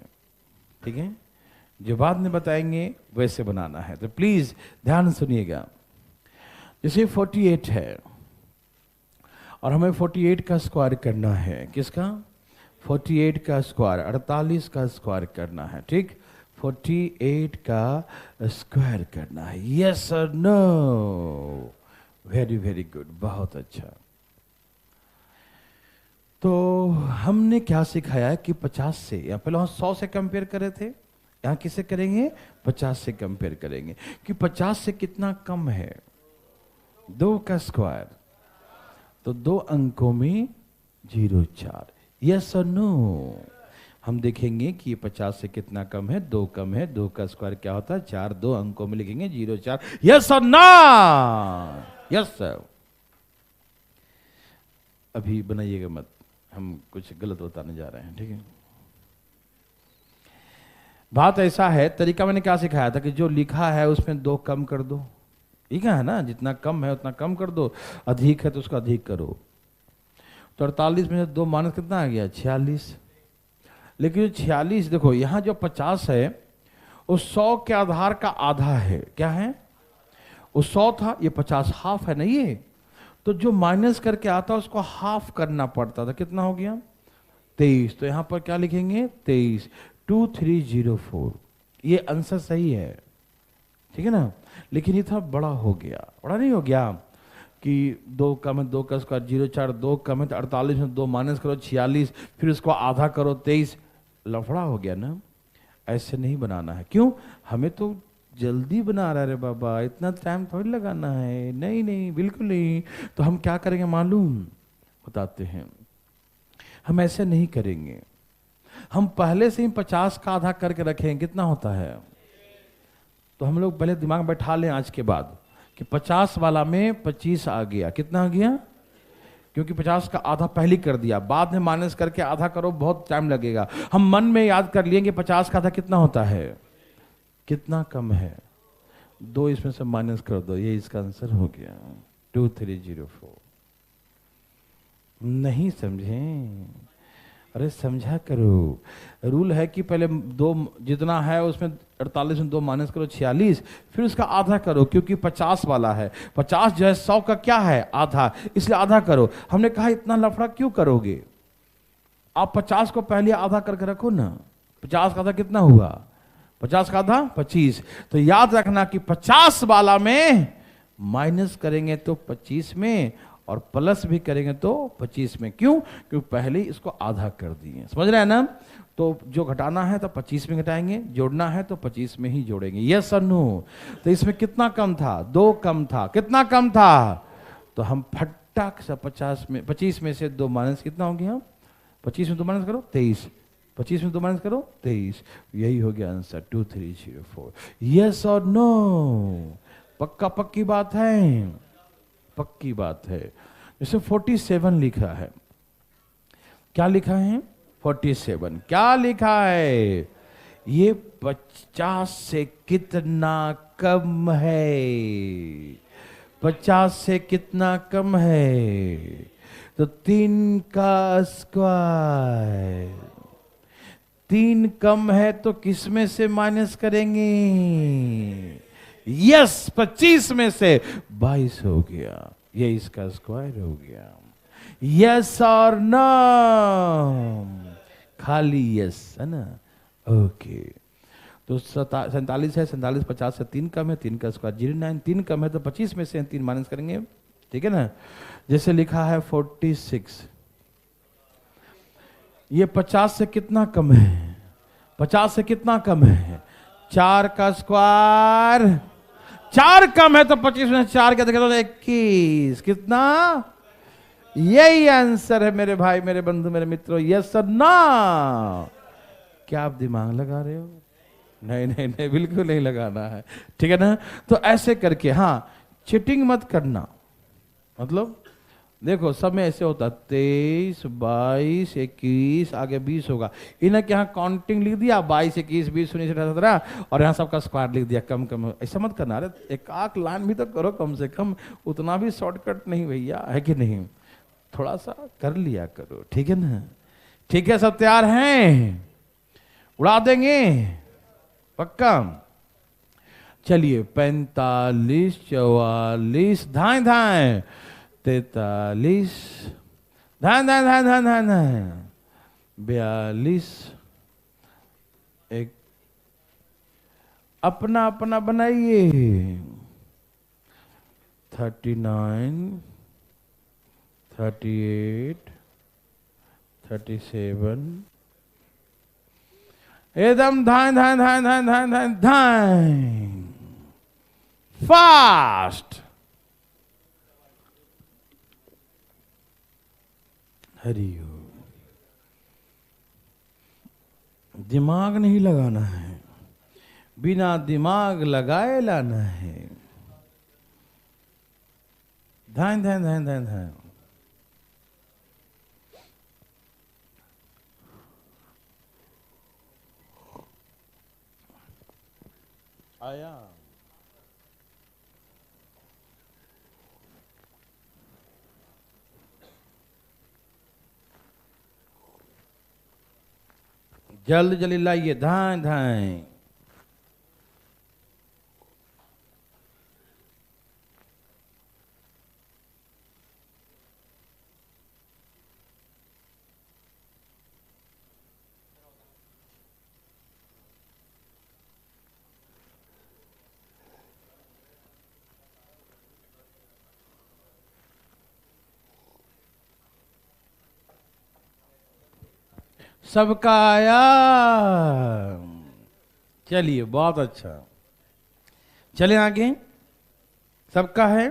ठीक है, जो बाद में बताएंगे वैसे बनाना है, तो प्लीज ध्यान सुनिएगा। जैसे 48 है और हमें 48 का स्क्वायर करना है, किसका, 48 का स्क्वायर, 48 का स्क्वायर करना है, ठीक, 48 का स्क्वायर करना है, यस और नो, वेरी वेरी गुड, बहुत अच्छा। तो हमने क्या सिखाया कि 50 से, या पहले हम 100 से कंपेयर करे थे, यहाँ किससे करेंगे, 50 से कंपेयर करेंगे, कि 50 से कितना कम है, 2 का स्क्वायर, तो 2 अंकों में 0 4, यस और नो। हम देखेंगे कि 50 से कितना कम है, 2 कम है, 2 का स्क्वायर क्या होता है 4, 2 अंकों में लिखेंगे 0 4, यस और नो, यस सर। अभी बनाइएगा मत, हम कुछ गलत बताने जा रहे हैं, ठीक है। बात ऐसा है, तरीका मैंने क्या सिखाया था कि जो लिखा है उसमें 2 कम कर दो। ठीक है ना, जितना कम है उतना कम कर दो, अधिक है तो उसका अधिक करो। तो 48 में से 2 माइनस कितना आ गया? 46। लेकिन जो 46 देखो, यहाँ जो 50 है वो 100 के आधार का आधा है। क्या है? वो 100 था, ये 50 हाफ है ना ये। तो जो माइनस करके आता उसको हाफ करना पड़ता था। कितना हो गया? 23। तो यहां पर क्या लिखेंगे? 23। 2304। ये आंसर सही है, ठीक है ना। लेकिन ये था बड़ा हो गया, बड़ा नहीं हो गया कि 2 कम है 2 का स्क्वायर 0,4, 2 कम है तो 48 में 2 माइनस करो 46, फिर उसको आधा करो 23। लफड़ा हो गया ना। ऐसे नहीं बनाना है। क्यों? हमें तो जल्दी बना रहा है रे बाबा, इतना टाइम थोड़ी लगाना है। नहीं नहीं, बिल्कुल नहीं। तो हम क्या करेंगे मालूम? बताते हैं। हम ऐसे नहीं करेंगे, हम पहले से ही 50 का आधा करके रखें। कितना होता है? तो हम लोग पहले दिमाग बैठा लें आज के बाद कि 50 वाला में 25 आ गया। कितना आ गया? क्योंकि 50 का आधा पहले कर दिया, बाद में माइनस करके आधा करो, बहुत टाइम लगेगा। हम मन में याद कर लिए कि 50 का आधा कितना होता है, कितना कम है, 2 इसमें से माइनस कर दो, ये इसका आंसर हो गया 2304। नहीं समझे? अरे समझा करो। रूल है कि पहले 2 जितना है उसमें 48 में 2 माइनस करो 46, फिर उसका आधा करो, क्योंकि 50 वाला है। 50 जो है 100 का क्या है? आधा, इसलिए आधा करो। हमने कहा इतना लफड़ा क्यों करोगे? आप 50 को पहले आधा करके रखो ना। 50 का आधा कितना हुआ? 50 का आधा 25। तो याद रखना कि 50 वाला में माइनस करेंगे तो 25 में, और प्लस भी करेंगे तो 25 में। क्यों? क्योंकि पहले ही इसको आधा कर दिए। समझ रहे हैं ना? तो जो घटाना है तो 25 में घटाएंगे, जोड़ना है तो 25 में ही जोड़ेंगे। यस और नो? तो इसमें कितना कम था? 2 कम था। कितना कम था? तो हम फटाक से 25 में से 2 माइनस कितना हो गया? 25 में 2 माइनस करो 23, 25 में 2 माइनस करो 23। यही हो गया आंसर 2304। यस और नो? पक्का पक्की बात है? पक्की बात है। जैसे 47 लिखा है, क्या लिखा है? 47 क्या लिखा है? ये 50 से कितना कम है? 50 से कितना कम है? तो 3 का स्क्वायर। 3 कम है तो किस में से माइनस करेंगे? यस, 25 में से 22 हो गया, ये इसका स्क्वायर हो गया। यस और नो? खाली यस है ना? ओके। तो 47 है, 47 50 से 3 कम है, 3 का स्क्वायर 09। 3 कम है तो 25 में से 3 माइनस करेंगे, ठीक है ना। जैसे लिखा है 46, ये 50 से कितना कम है? 50 से कितना कम है? 4 का स्क्वायर। 4 कम है तो 25 में 4 क्या तो 21। कितना? यही आंसर है मेरे भाई, मेरे बंधु, मेरे मित्रों। यस और नो? क्या आप दिमाग लगा रहे हो? नहीं नहीं नहीं, बिल्कुल नहीं लगाना है, ठीक है ना। तो ऐसे करके, हाँ, चीटिंग मत करना। मतलब देखो सब में ऐसे होता, 23 22 21 आगे 20 होगा। इन्हें क्या काउंटिंग लिख दिया 22 21 20 19 17, और यहाँ सबका स्क्वायर लिख दिया कम कम। ऐसा मत करना। अरे एक आख लाइन भी तो करो कम से कम, उतना भी शॉर्टकट नहीं भैया, है कि नहीं? थोड़ा सा कर लिया करो, ठीक है ना। ठीक है, सब तैयार हैं? उड़ा देंगे पक्का? चलिए 45 44 धाए धाए 43 धाए धाए धाए धाए धाए धाए 42 एक अपना अपना बनाइए 39 38 37 एकदम धाए धाए धाए धाए धाए धाए धाए फास्ट। हरिओम। दिमाग नहीं लगाना है, बिना दिमाग लगाए लाना है। धाए धाए धाए धाए धाए। आया। जल्द जल्दी लाइए, धाए धाए। सबका आया। चलिए, बहुत अच्छा। चले आगे। सबका है।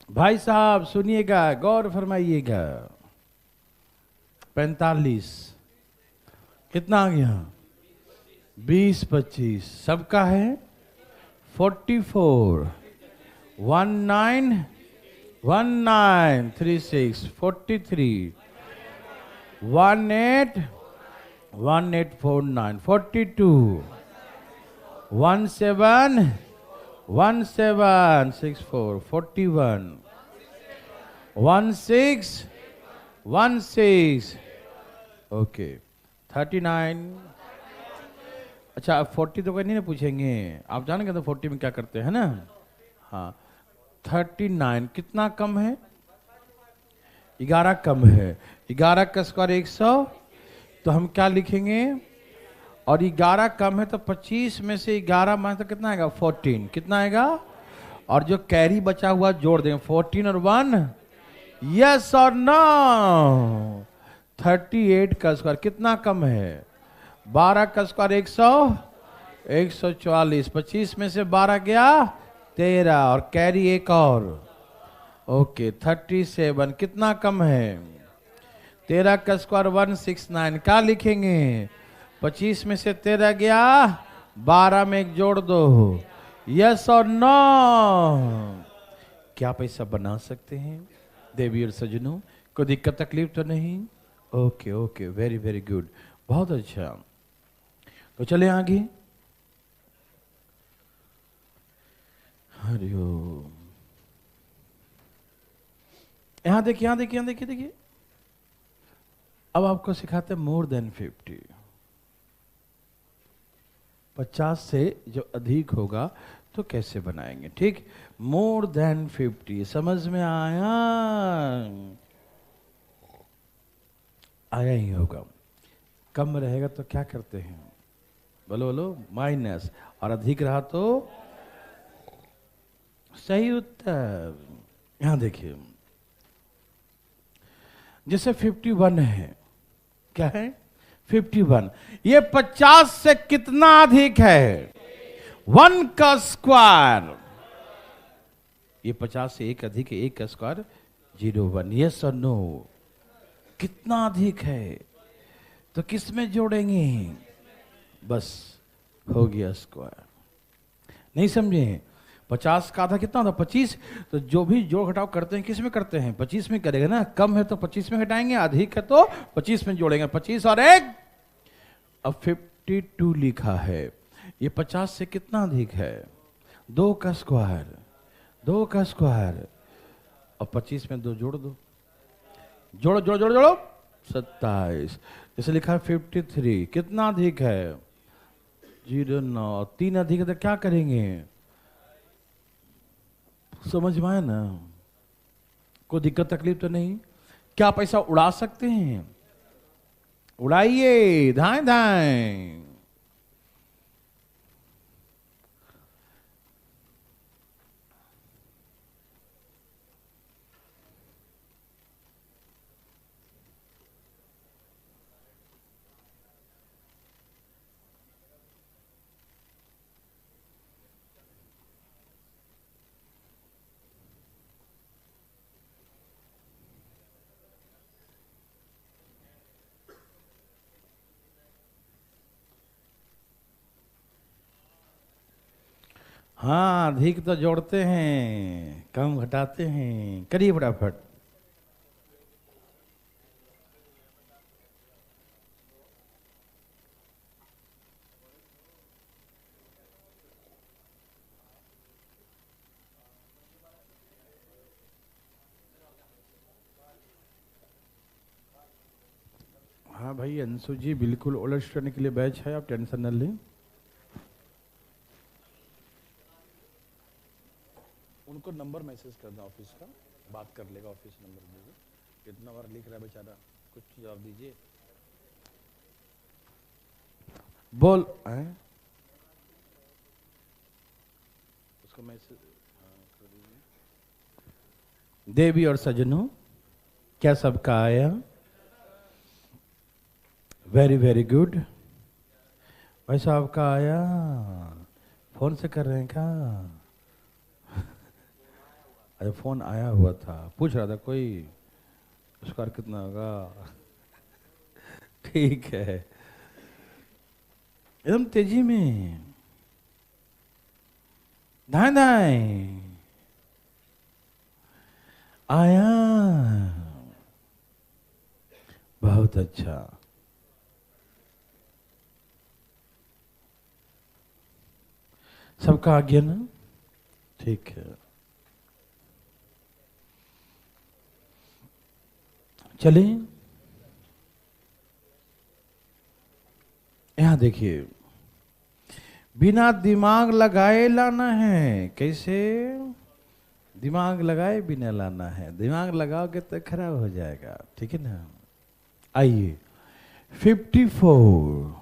भाई साहब सुनिएगा, गौर फरमाइएगा। 45 कितना आ गया? 20 25 सबका है। 44 19 1936 43 18 1849 42 17 1764 41 16 16 ओके 39। अच्छा, अब 40 तो कोई नहीं ना पूछेंगे, आप जानेंगे तो 40 में क्या करते हैं ना। हाँ, 39 कितना कम है? 11 कम है। 11 का स्क्वायर 100, तो हम क्या लिखेंगे? और 11 कम है तो 25 में से 11 माइनस तो कितना आएगा? 14। कितना आएगा? और जो कैरी बचा हुआ जोड़ देंगे, 14 और 1, यस और नो। 38 का स्क्वायर कितना कम है? 12 का स्क्वायर 100 144। 25 में से 12 गया 13, और कैरी एक और। ओके 37 कितना कम है? 13 का स्क्वायर 169। क्या लिखेंगे? 25 में से 13 गया, 12 में एक जोड़ दो, यस और नो। क्या पैसा बना सकते हैं देवी और सजनों? कोई दिक्कत तकलीफ तो नहीं? Okay okay, very very good, बहुत अच्छा। तो चले आगे। हरिओम। यहां देखिए, यहां देखिए, यहां देखिए, देखिए। अब आपको सिखाते हैं मोर देन 50। 50 से जो अधिक होगा तो कैसे बनाएंगे, ठीक? मोर देन 50 समझ में आया? आया ही होगा। कम रहेगा तो क्या करते हैं? बोलो बोलो, माइनस। और अधिक रहा तो? सही उत्तर। यहां देखिए, जैसे 51 है। क्या है? 51। ये 50 से कितना अधिक है? 1 का स्क्वायर। ये 50 से एक अधिक है, 1 का स्क्वायर 01। यस और नो? कितना अधिक है तो किस में जोड़ेंगे? बस हो गया स्क्वायर। नहीं समझे? 50 का आधा कितना होता? 25। तो जो भी जोड़ घटाव करते हैं किस में करते हैं? 25 में करेगा ना। कम है तो 25 में घटाएंगे, अधिक है तो 25 में जोड़ेंगे। 25 और 1, अब 52 लिखा है। ये 50 से कितना अधिक है? 2 का स्क्वायर, 2 का स्क्वायर। अब 25 में 2 जोड़ दो, जोड़ो जोड़ो जोड़ो जोड़ो, 27। जैसे लिखा है 53। कितना अधिक है? 09। 3 अधिक है तो क्या करेंगे? समझ में आया ना? कोई दिक्कत तकलीफ तो नहीं? क्या पैसा उड़ा सकते हैं? उड़ाइए, धाए धाए। हाँ, अधिक तो जोड़ते हैं, कम घटाते हैं। करिए फटाफट। भाई अंशु जी, बिल्कुल ओल्ड स्टूडेंट के लिए बैच है, आप टेंशन न लें। उनको नंबर मैसेज कर दो ऑफिस का, बात कर लेगा, ऑफिस नंबर दीजिए। कितना बार लिख रहा है बेचारा, कुछ जवाब दीजिए। बोल उसको मैसेज कर दीजिए। देवी और सज्जनों, क्या सबका आया? Very very good. भाई साहब का आया? फोन से कर रहे हैं क्या? अरे फोन आया हुआ था, पूछ रहा था कोई उसका कितना होगा। ठीक है, एकदम तेजी में, दाएं दाएं आया। बहुत अच्छा। सबका आ गया ना? ठीक है, चलिए यहां देखिए, बिना दिमाग लगाए लाना है। कैसे? दिमाग लगाए बिना लाना है। दिमाग लगाओगे तो खराब हो जाएगा, ठीक है ना? आइए, 54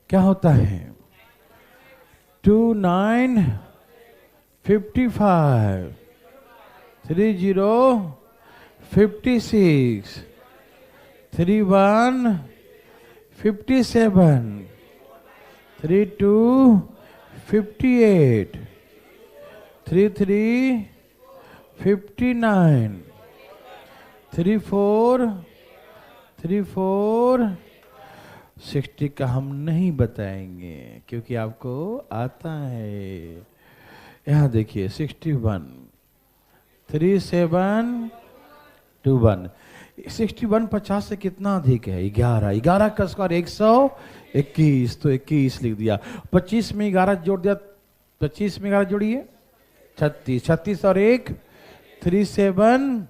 क्या होता है? 2 9 55 3 0 56 3 1 57 3 2 58 3 3 59 3 4 3 4 60 का हम नहीं बताएंगे क्योंकि आपको आता है। यहाँ देखिए 61 3 7 2 1 61 50 से कितना अधिक है? 11। 11 का स्क्वायर 121, तो 21 लिख दिया। 25 में 11 जोड़ दिया, 25 में 11 जोड़िए 36। 36 और 1 3 7।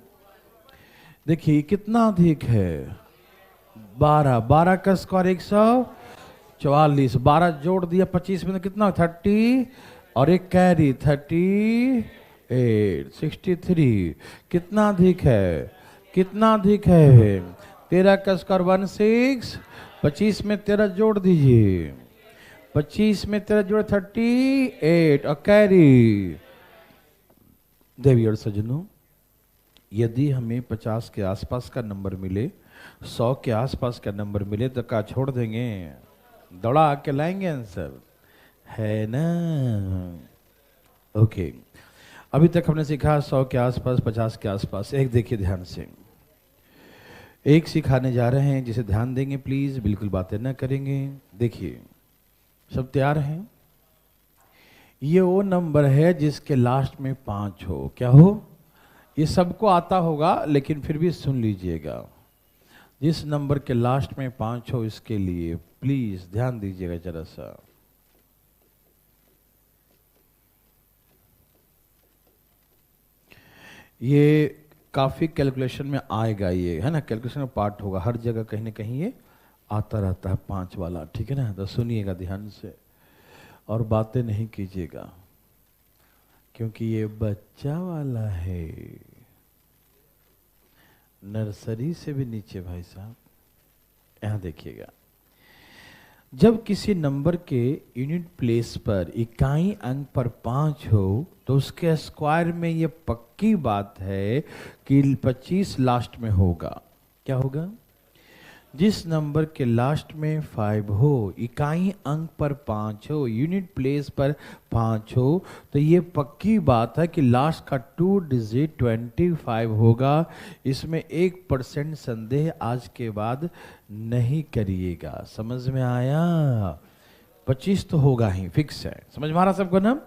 देखिए कितना अधिक है? 12। 12 का स्क्वायर 144। 12 जोड़ दिया 25 में तो कितना? 30 और एक कैरी 38 63। कितना अधिक है? कितना अधिक है? 13 का स्क्वायर 16। 25 में 13 जोड़ दीजिए, 25 में 13 जोड़ 38 और कैरी। देवी और सज्जनों, यदि हमें 50 के आसपास का नंबर मिले, 100 के आसपास का नंबर मिले तो क्या छोड़ देंगे? दौड़ा आके लाएंगे आंसर, है ना? ओके, अभी तक हमने सीखा 100 के आसपास, 50 के आसपास। एक देखिए ध्यान से, एक सिखाने जा रहे हैं जिसे ध्यान देंगे प्लीज, बिल्कुल बातें ना करेंगे। देखिए, सब तैयार हैं? ये वो नंबर है जिसके लास्ट में 5 हो। क्या हो? ये सबको आता होगा लेकिन फिर भी सुन लीजिएगा। जिस नंबर के लास्ट में 5 हो, इसके लिए प्लीज ध्यान दीजिएगा जरा सा। ये काफी कैलकुलेशन में आएगा, ये है ना, कैलकुलेशन में पार्ट होगा, हर जगह कहीं ना कहीं ये आता रहता है 5 वाला, ठीक है ना? तो सुनिएगा ध्यान से और बातें नहीं कीजिएगा क्योंकि ये बच्चा वाला है, नर्सरी से भी नीचे भाई साहब। यहां देखिएगा, जब किसी नंबर के यूनिट प्लेस पर इकाई अंक पर 5 हो तो उसके स्क्वायर में ये पक्की बात है कि 25 लास्ट में होगा। क्या होगा? जिस नंबर के लास्ट में 5 हो, इकाई अंक पर 5 हो, यूनिट प्लेस पर 5 हो, तो ये पक्की बात है कि लास्ट का 2 डिजिट 25 होगा। इसमें 1% संदेह आज के बाद नहीं करिएगा। समझ में आया? 25 तो होगा ही, फिक्स है। समझ में आ रहा सबको ना?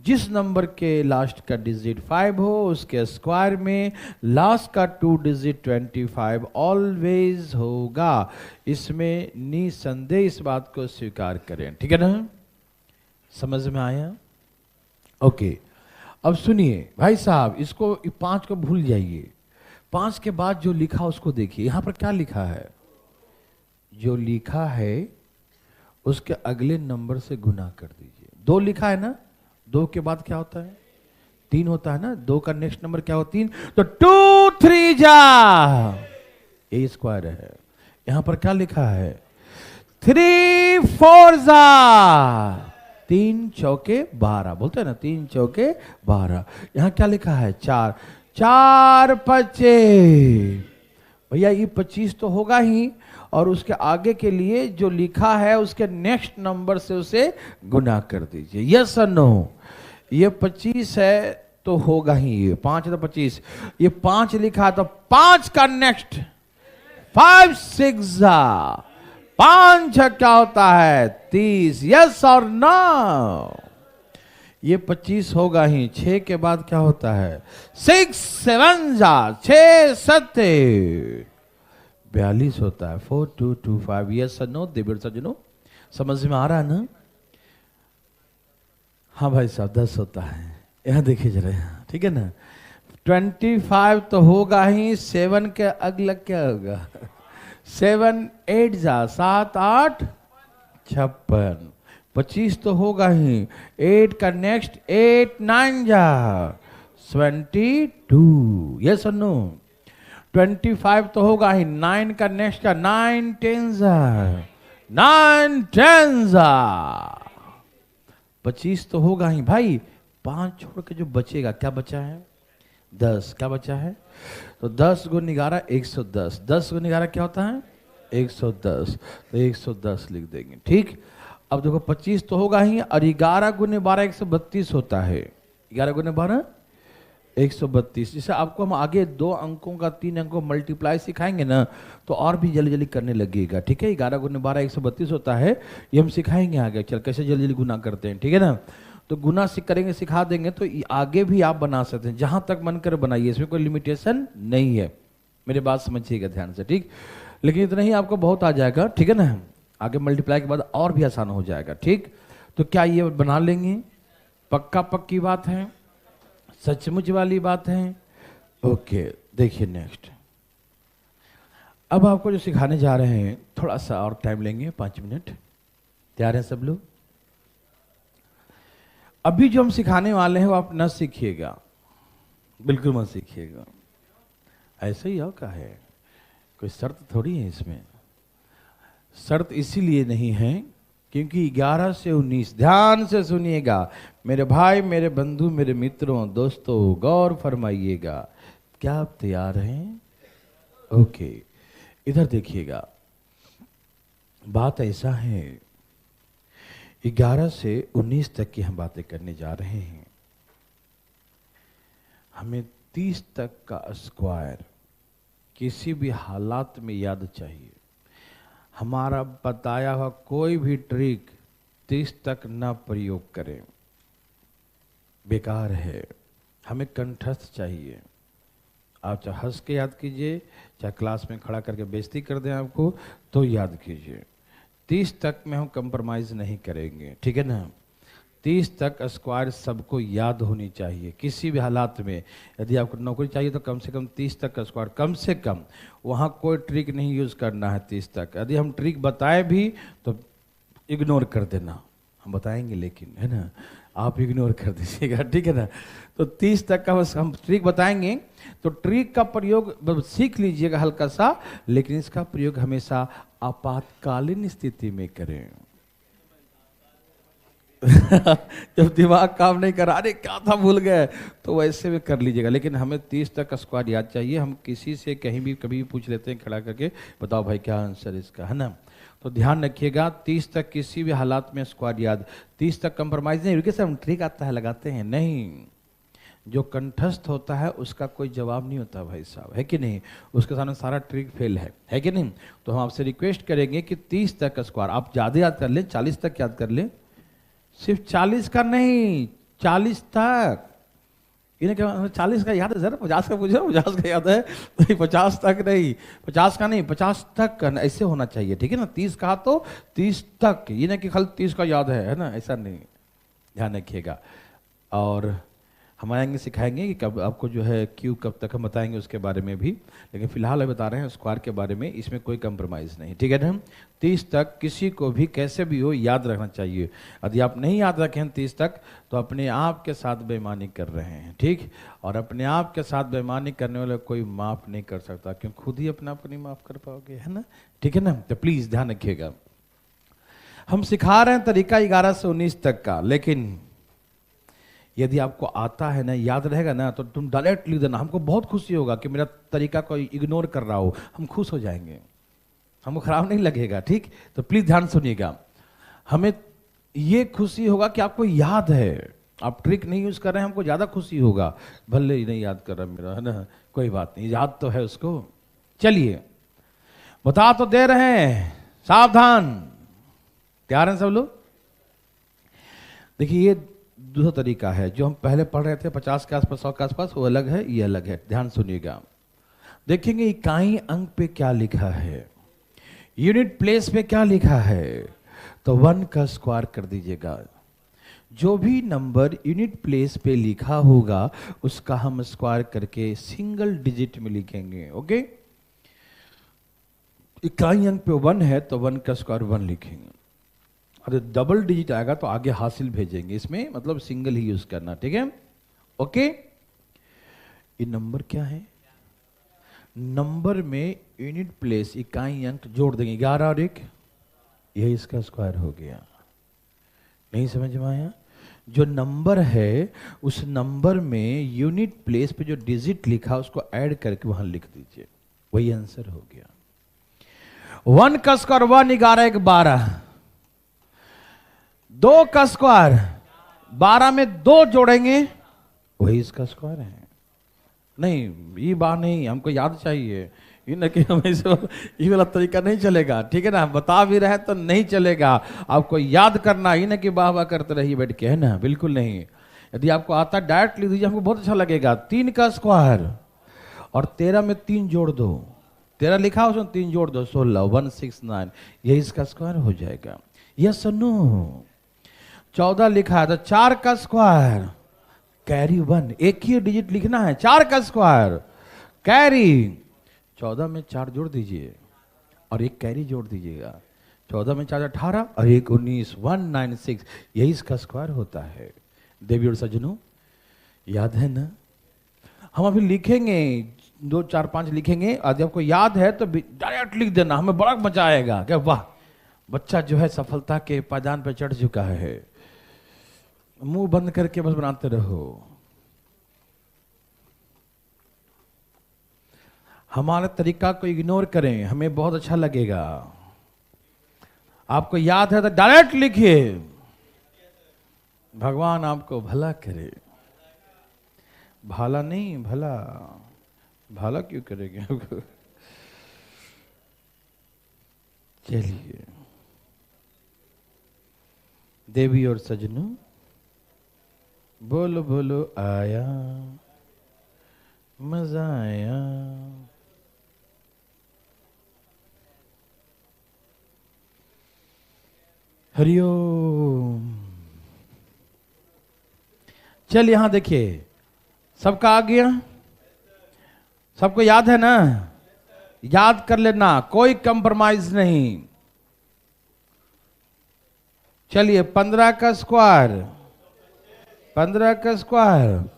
जिस नंबर के लास्ट का डिजिट 5 हो, उसके स्क्वायर में लास्ट का 2 डिजिट 25 ऑलवेज होगा। इसमें निसंदेह इस बात को स्वीकार करें, ठीक है ना? समझ में आया? ओके, अब सुनिए भाई साहब, इसको 5 को भूल जाइए। 5 के बाद जो लिखा उसको देखिए, यहां पर क्या लिखा है? जो लिखा है उसके अगले नंबर से गुना कर दीजिए। 2 लिखा है ना, 2 के बाद क्या होता है? 3 होता है ना। 2 का नेक्स्ट नंबर क्या होता है? 3। तो 2 3 जा ए स्क्वायर है। यहां पर क्या लिखा है? 3 4 जा 3 चौके 12 बोलते हैं ना, 3 चौके 12। यहां क्या लिखा है? 4 4 25। भैया ये 25 तो होगा ही, और उसके आगे के लिए जो लिखा है उसके नेक्स्ट नंबर से उसे गुना कर दीजिए। यस और नो? ये 25 है तो होगा ही, ये 5 है तो 25। ये 5 लिखा है तो 5 का नेक्स्ट 5 6 5 क्या होता है? 30। यस और नो? ये 25 होगा ही। 6 के बाद क्या होता है? 6 7 6 7 42 होता है। 4 2 2 5। यस और नो देवर सज्जनों? समझ में आ रहा है ना? हाँ भाई साहब 10 होता है। यहां देखिए जरा, ठीक है ना। 25 तो होगा ही। 7 के अगला क्या होगा? 7 8 7 8 56। 25 तो होगा ही। 8 का नेक्स्ट 8 9 22। यस और नो? 25 तो होगा ही। 9 का नेक्स्ट का 9 10 9 10 25 तो होगा ही भाई। 5 छोड़ के जो बचेगा, क्या बचा है? 10। क्या बचा है? तो 10 गुना 11 110। 10 गुना 11 क्या होता है? 110। तो 110 लिख देंगे। ठीक। अब देखो 25 तो होगा ही, और 11 गुने 12 132 होता है। 11 गुने 12 132। जैसे आपको हम आगे 2 अंकों का 3 अंकों मल्टीप्लाई सिखाएंगे ना, तो और भी जल्दी जल्दी करने लगेगा। ठीक है। 11 गुने 12 132 होता है। ये हम सिखाएंगे आगे, चल कैसे जल्दी जल्दी गुना करते हैं। ठीक है ना। तो गुना करेंगे, सिखा देंगे, तो आगे भी आप बना सकते हैं, जहां तक मन कर बनाइए, इसमें कोई लिमिटेशन नहीं है। मेरी बात समझिएगा ध्यान से। ठीक। लेकिन इतना ही आपको बहुत आ जाएगा। ठीक है ना। आगे मल्टीप्लाई के बाद और भी आसान हो जाएगा। ठीक। तो क्या ये बना लेंगे? पक्का पक्की बात है? सचमुच वाली बात है? ओके। देखिए नेक्स्ट। अब आपको जो सिखाने जा रहे हैं, थोड़ा सा और टाइम लेंगे, 5 मिनट। तैयार हैं सब लोग? अभी जो हम सिखाने वाले हैं वो आप न सीखिएगा, बिल्कुल मत सीखिएगा। ऐसे ही का है, कोई शर्त थोड़ी है इसमें। शर्त इसीलिए नहीं है क्योंकि 11 से 19, ध्यान से सुनिएगा मेरे भाई, मेरे बंधु, मेरे मित्रों, दोस्तों, गौर फरमाइएगा। क्या आप तैयार हैं? ओके। इधर देखिएगा, बात ऐसा है, 11 से 19 तक की हम बातें करने जा रहे हैं। हमें 30 तक का स्क्वायर किसी भी हालात में याद चाहिए। हमारा बताया हुआ कोई भी ट्रिक 30 तक ना प्रयोग करें, बेकार है। हमें कंठस्थ चाहिए। आप चाहे हंस के याद कीजिए, चाहे क्लास में खड़ा करके बेइज्जती कर दें आपको, तो याद कीजिए। 30 तक में हम कंप्रोमाइज नहीं करेंगे। ठीक है ना। 30 तक स्क्वायर सबको याद होनी चाहिए किसी भी हालात में। यदि आपको नौकरी चाहिए तो कम से कम 30 तक का स्क्वायर, कम से कम। वहाँ कोई ट्रिक नहीं यूज करना है 30 तक। यदि हम ट्रिक बताएं भी तो इग्नोर कर देना, हम बताएंगे लेकिन, है ना, आप इग्नोर कर दीजिएगा। ठीक है ना। तो 30 तक का बस हम ट्रिक बताएंगे, तो ट्रिक का प्रयोग सीख लीजिएगा हल्का सा, लेकिन इसका प्रयोग हमेशा आपातकालीन स्थिति में करें। जब दिमाग काम नहीं कर रहा, अरे क्या था भूल गए, तो वैसे भी कर लीजिएगा। लेकिन हमें 30 तक का स्क्वायर याद चाहिए। हम किसी से कहीं भी कभी भी पूछ लेते हैं खड़ा करके, बताओ भाई क्या आंसर इसका, है ना। तो ध्यान रखिएगा 30 तक किसी भी हालात में स्क्वायर याद। 30 तक कंप्रोमाइज नहीं। रुकिए सर, हम ट्रिक आता है लगाते हैं, नहीं। जो कंठस्थ होता है उसका कोई जवाब नहीं होता भाई साहब, है कि नहीं। उसके सामने सारा ट्रिक फेल है कि नहीं। तो हम आपसे रिक्वेस्ट करेंगे कि 30 तक का स्क्वायर आप ज्यादा याद कर लें, 40 तक याद कर लें। सिर्फ 40 का नहीं, 40 तक। इन्हें क्या 40 का याद है सर? 50 का पूछो, 50 का याद है? नहीं, 50 तक नहीं, 50 का नहीं, 50 तक का, ऐसे होना चाहिए। ठीक है ना। 30 कहा तो 30 तक, ये नहीं कि खाली 30 का याद है ना, ऐसा नहीं। ध्यान रखिएगा। और हम आएंगे सिखाएंगे कि कब आपको जो है क्यू कब तक हम बताएंगे उसके बारे में भी, लेकिन फिलहाल हम बता रहे हैं स्क्वायर के बारे में, इसमें कोई कंप्रोमाइज़ नहीं, ठीक है ना। 30 तक किसी को भी कैसे भी हो याद रखना चाहिए। यदि आप नहीं याद रखें 30 तक तो अपने आप के साथ बेईमानी कर रहे हैं, ठीक। और अपने आप के साथ बेईमानी करने वाले कोई माफ़ नहीं कर सकता, क्यों खुद ही अपने आप को नहीं माफ़ कर पाओगे, है ना, ठीक है ना। तो प्लीज़ ध्यान रखिएगा, हम सिखा रहे हैं तरीका 11 से 19 तक का, लेकिन यदि आपको आता है ना, याद रहेगा ना, तो तुम डायरेक्ट लिख देना। हमको बहुत खुशी होगा कि मेरा तरीका कोई इग्नोर कर रहा हो, हम खुश हो जाएंगे, हमको खराब नहीं लगेगा, ठीक। तो प्लीज ध्यान सुनिएगा, हमें ये खुशी होगा कि आपको याद है, आप ट्रिक नहीं यूज कर रहे हैं, हमको ज्यादा खुशी होगा। भले ही नहीं याद कर रहा मेरा, है ना, कोई बात नहीं, याद तो है उसको। चलिए बता तो दे रहे हैं, सावधान, तैयार हैं सब लोग। देखिए ये दूसरा तरीका है, जो हम पहले पढ़ रहे थे 50 के आसपास 100 के आसपास, वो अलग है, ये अलग है। ध्यान सुनिएगा, देखेंगे इकाई अंक पे क्या लिखा है, यूनिट प्लेस पे क्या लिखा है, तो 1 का स्क्वायर कर दीजिएगा। जो भी नंबर यूनिट प्लेस पे लिखा होगा उसका हम स्क्वायर करके सिंगल डिजिट में लिखेंगे, ओके। इकाई अंक पे 1 है तो 1 का स्क्वायर 1 लिखेंगे, अरे डबल डिजिट आएगा तो आगे हासिल भेजेंगे, इसमें मतलब सिंगल ही यूज करना, ठीक है, ओके। ये नंबर क्या है, नंबर में यूनिट प्लेस इकाई अंक जोड़ देंगे, 11 और 1, यही इसका स्क्वायर हो गया। नहीं समझ में आया, जो नंबर है उस नंबर में यूनिट प्लेस पे जो डिजिट लिखा उसको ऐड करके वहां लिख दीजिए, वही आंसर हो गया। 1 का स्क्वायर 1, 11 1 12, 2 का स्क्वायर 12 में 2 जोड़ेंगे, वही इसका स्क्वायर है। नहीं ये बात नहीं, हमको याद चाहिए, ये न कि हम ये वाला तरीका नहीं चलेगा, ठीक है ना। हम बता भी रहे तो नहीं चलेगा, आपको याद करना, ये न कि वाह वाह करते रहिए बैठ के, है ना, बिल्कुल नहीं। यदि आपको आता डायरेक्ट लिख दीजिए, हमको बहुत अच्छा लगेगा। 3 का स्क्वायर और 13 में 3 जोड़ दो, 13 लिखा उसमें 3 जोड़ दो, 16, 169, यही इसका स्क्वायर हो जाएगा। Yes no. 14 लिखा है तो 4 का स्क्वायर कैरी 1, एक ही डिजिट लिखना है, 4 का स्क्वायर कैरी, 14 में 4 जोड़ दीजिए और एक कैरी जोड़ दीजिएगा, 14 में 4 18 और 1 19, 196, यही इसका स्क्वायर होता है। देवी और सज्जनों याद है ना, हम अभी लिखेंगे 2 4 5 लिखेंगे, यदि आपको याद है तो डायरेक्ट लिख देना, हमें बड़ा मजा आएगा क्या, वाह बच्चा जो है सफलता के पायदान पर चढ़ चुका है। मुंह बंद करके बस बनाते रहो, हमारे तरीका को इग्नोर करें, हमें बहुत अच्छा लगेगा। आपको याद है तो डायरेक्ट लिखिए, भगवान आपको भला करे, भला नहीं भला, भला क्यों करेंगे आपको। चलिए देवी और सजनों बोलो बोलो आया मजा आया। हरिओम। चल यहां देखिए, सबका आ गया, सबको याद है ना, याद कर लेना, कोई कंप्रोमाइज नहीं। चलिए 15 का स्क्वायर, 15 का स्क्वायर,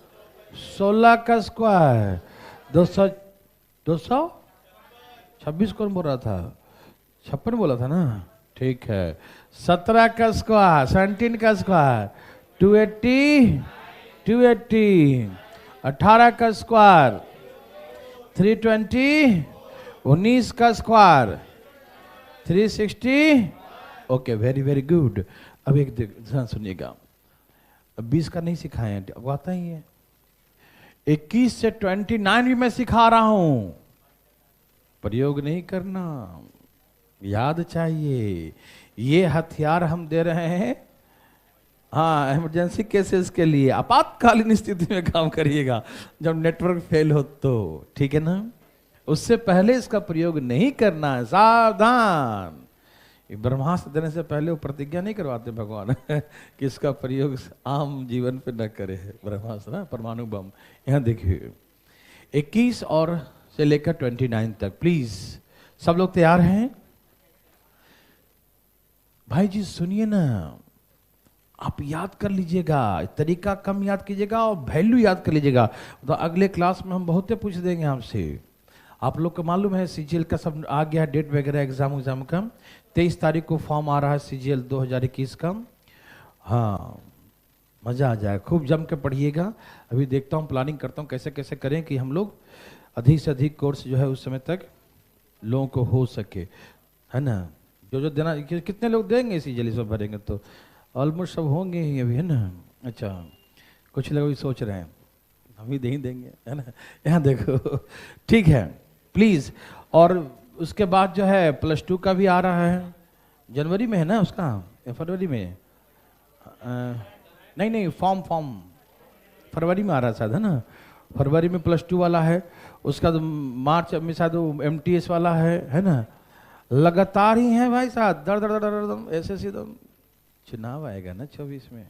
16 का स्क्वायर, 226 कौन बोल रहा था, 56 बोला था ना, ठीक है। 17 का स्क्वायर, 17 का स्क्वायर, 280, 280, 18 का स्क्वायर, 320, 19 का square, 360, okay very very good. अब एक ध्यान सुनिएगा, 20 का नहीं सिखाए हैं, अब आता ही है। 21 से 29 भी मैं सिखा रहा हूं, प्रयोग नहीं करना, याद चाहिए। ये हथियार हम दे रहे हैं, हाँ इमरजेंसी केसेस के लिए, आपातकालीन स्थिति में काम करिएगा, जब नेटवर्क फेल हो तो, ठीक है ना। उससे पहले इसका प्रयोग नहीं करना है, सावधान। ब्रह्मास्त्र देने से पहले वो प्रतिज्ञा नहीं करवाते भगवान कि इसका प्रयोग आम जीवन पे न करे। ब्रह्मास्त्र ना, परमाणु बम। यहाँ देखिए 21 और से लेकर 29 तक। प्लीज सब लोग तैयार हैं? भाई जी सुनिए ना, आप याद कर लीजिएगा, तरीका कम याद कीजिएगा और वैल्यू याद कर लीजिएगा। तो अगले क्लास में हम बहुत पूछ देंगे आपसे। आप लोग को मालूम है सीजीएल का सब आ गया, डेट वगैरह एग्जाम का। 23 तारीख को फॉर्म आ रहा है सीजीएल 2021 का। हाँ मजा आ जाएगा, खूब जम के पढ़िएगा। अभी देखता हूँ, प्लानिंग करता हूँ कैसे कैसे करें कि हम लोग अधिक से अधिक कोर्स जो है उस समय तक लोगों को हो सके, है ना। जो देना, कितने लोग देंगे सीजीएल सब भरेंगे तो ऑलमोस्ट सब होंगे ही अभी, है ना। अच्छा कुछ लोग भी सोच रहे हैं हम भी नहीं देंगे, है ना। यहाँ देखो ठीक है प्लीज। और उसके बाद जो है +2 का भी आ रहा है, जनवरी में है ना उसका या फरवरी में? नहीं फॉर्म फरवरी में आ रहा है शायद, है ना। फरवरी में +2 वाला है। उसका मार्च में शायद MTS वाला है ना। लगातार ही है भाई साहब, दर दर दर दर ऐसे सीधा चुनाव आएगा ना 24 में।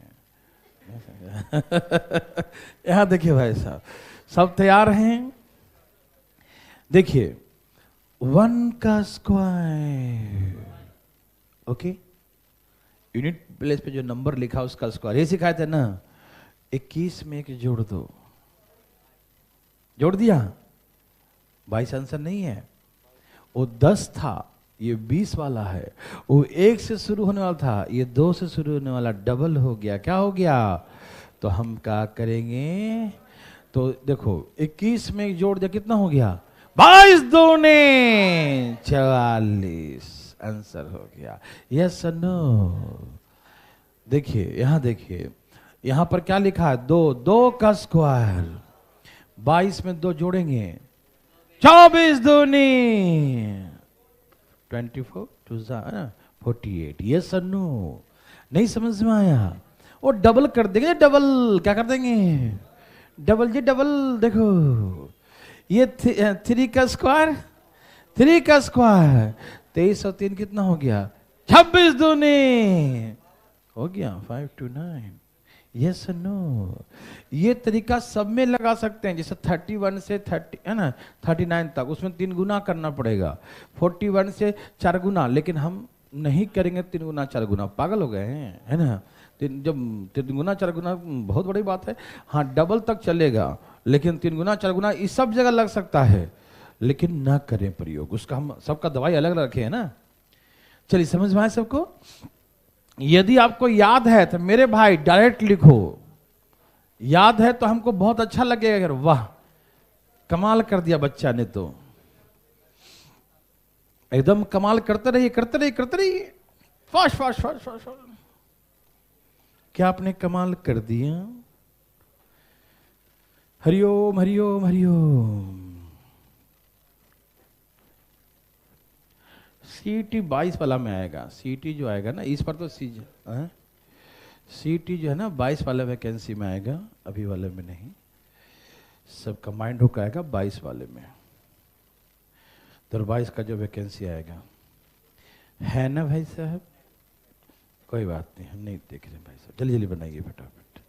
यहाँ देखिए भाई साहब सब तैयार हैं। देखिए 1 का स्क्वायर, ओके। यूनिट प्लेस पे जो नंबर लिखा उसका स्क्वायर, ये सिखाए थे ना। 21 में 1 जोड़ दो, जोड़ दिया। 22 आंसर नहीं है, वो 10 था, ये 20 वाला है। वो 1 से शुरू होने वाला था, ये 2 से शुरू होने वाला डबल हो गया। क्या हो गया? तो हम क्या करेंगे? तो देखो 21 में 1 जोड़ दिया, कितना हो गया? 22 दूने 44 आंसर हो गया। यस और नो? देखिए यहां देखिए, यहां पर क्या लिखा है? 2 का स्क्वायर। 22 में 2 जोड़ेंगे, 24 दूनी 24 2 48। यस और नो? नहीं समझ में आया? वो डबल कर देंगे, डबल क्या कर देंगे? डबल जी डबल। देखो ये 3 का स्क्वायर, 3 का स्क्वायर 23 और 3 कितना हो गया? 26 दूनी हो गया 529। Yes no? ये तरीका सब में लगा सकते हैं। जैसे 31 से 30 है ना 39 तक, उसमें 3 गुना करना पड़ेगा। 41 से 4 गुना, लेकिन हम नहीं करेंगे 3 गुना 4 गुना, पागल हो गए हैं, है ना। जब 3 गुना 4 गुना बहुत बड़ी बात है। हाँ डबल तक चलेगा, लेकिन 3 गुना 4 गुना इस सब जगह लग सकता है, लेकिन ना करें प्रयोग उसका। हम सबका दवाई अलग रखे है ना। चलिए समझ में आए सबको? यदि आपको याद है तो मेरे भाई डायरेक्ट लिखो। याद है तो हमको बहुत अच्छा लगेगा, वाह कमाल कर दिया बच्चा ने, तो एकदम कमाल करते रहिए करते रहिए करते रहिए, फास्ट फास्ट फास्ट फास्ट। क्या आपने कमाल कर दिया? हरिओम हरिओम हरिओम। CT 22 वाला में आएगा। CT जो आएगा ना इस पर तो CT जो है ना 22 वाले वैकेंसी में आएगा, अभी वाले में नहीं। सब कंबाइंड होकर आएगा 22 वाले में। तो 22 का जो वैकेंसी आएगा है ना भाई साहब। कोई बात नहीं, हम नहीं देख रहे भाई साहब, जल्दी जल्दी बनाइए फटाफट।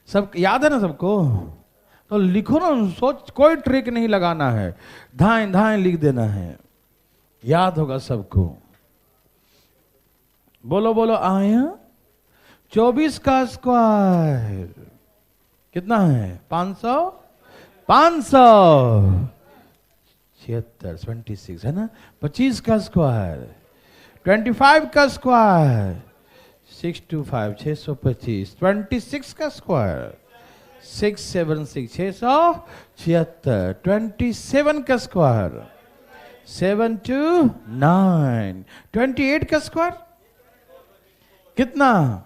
सब याद है ना सबको? तो लिखो ना, सोच, कोई ट्रिक नहीं लगाना है, धाएं धाएं लिख देना है, याद होगा सबको। बोलो बोलो आया। 24 का स्क्वायर कितना है? 500 76 26 है ना। 25 का स्क्वायर, 25 का स्क्वायर 625 625, 26 का स्क्वायर 676 676, 27 का स्क्वायर 729, 28 का स्क्वायर कितना?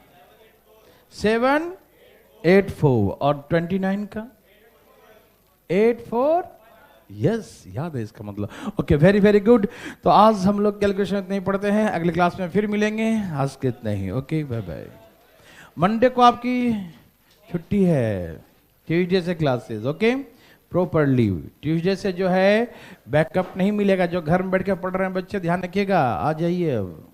784, और 29 का 84। यस याद है इसका मतलब। Okay very very good. तो आज हम लोग कैलकुलेशन इतने ही पढ़ते हैं, अगले क्लास में फिर मिलेंगे। आज के इतना ही, ओके बाय बाय। मंडे को आपकी छुट्टी है, ट्यूसडे से क्लासेस, ओके प्रॉपरली। ट्यूसडे से जो है बैकअप नहीं मिलेगा। जो घर में बैठ के पढ़ रहे हैं बच्चे ध्यान रखिएगा, आ जाइए अब।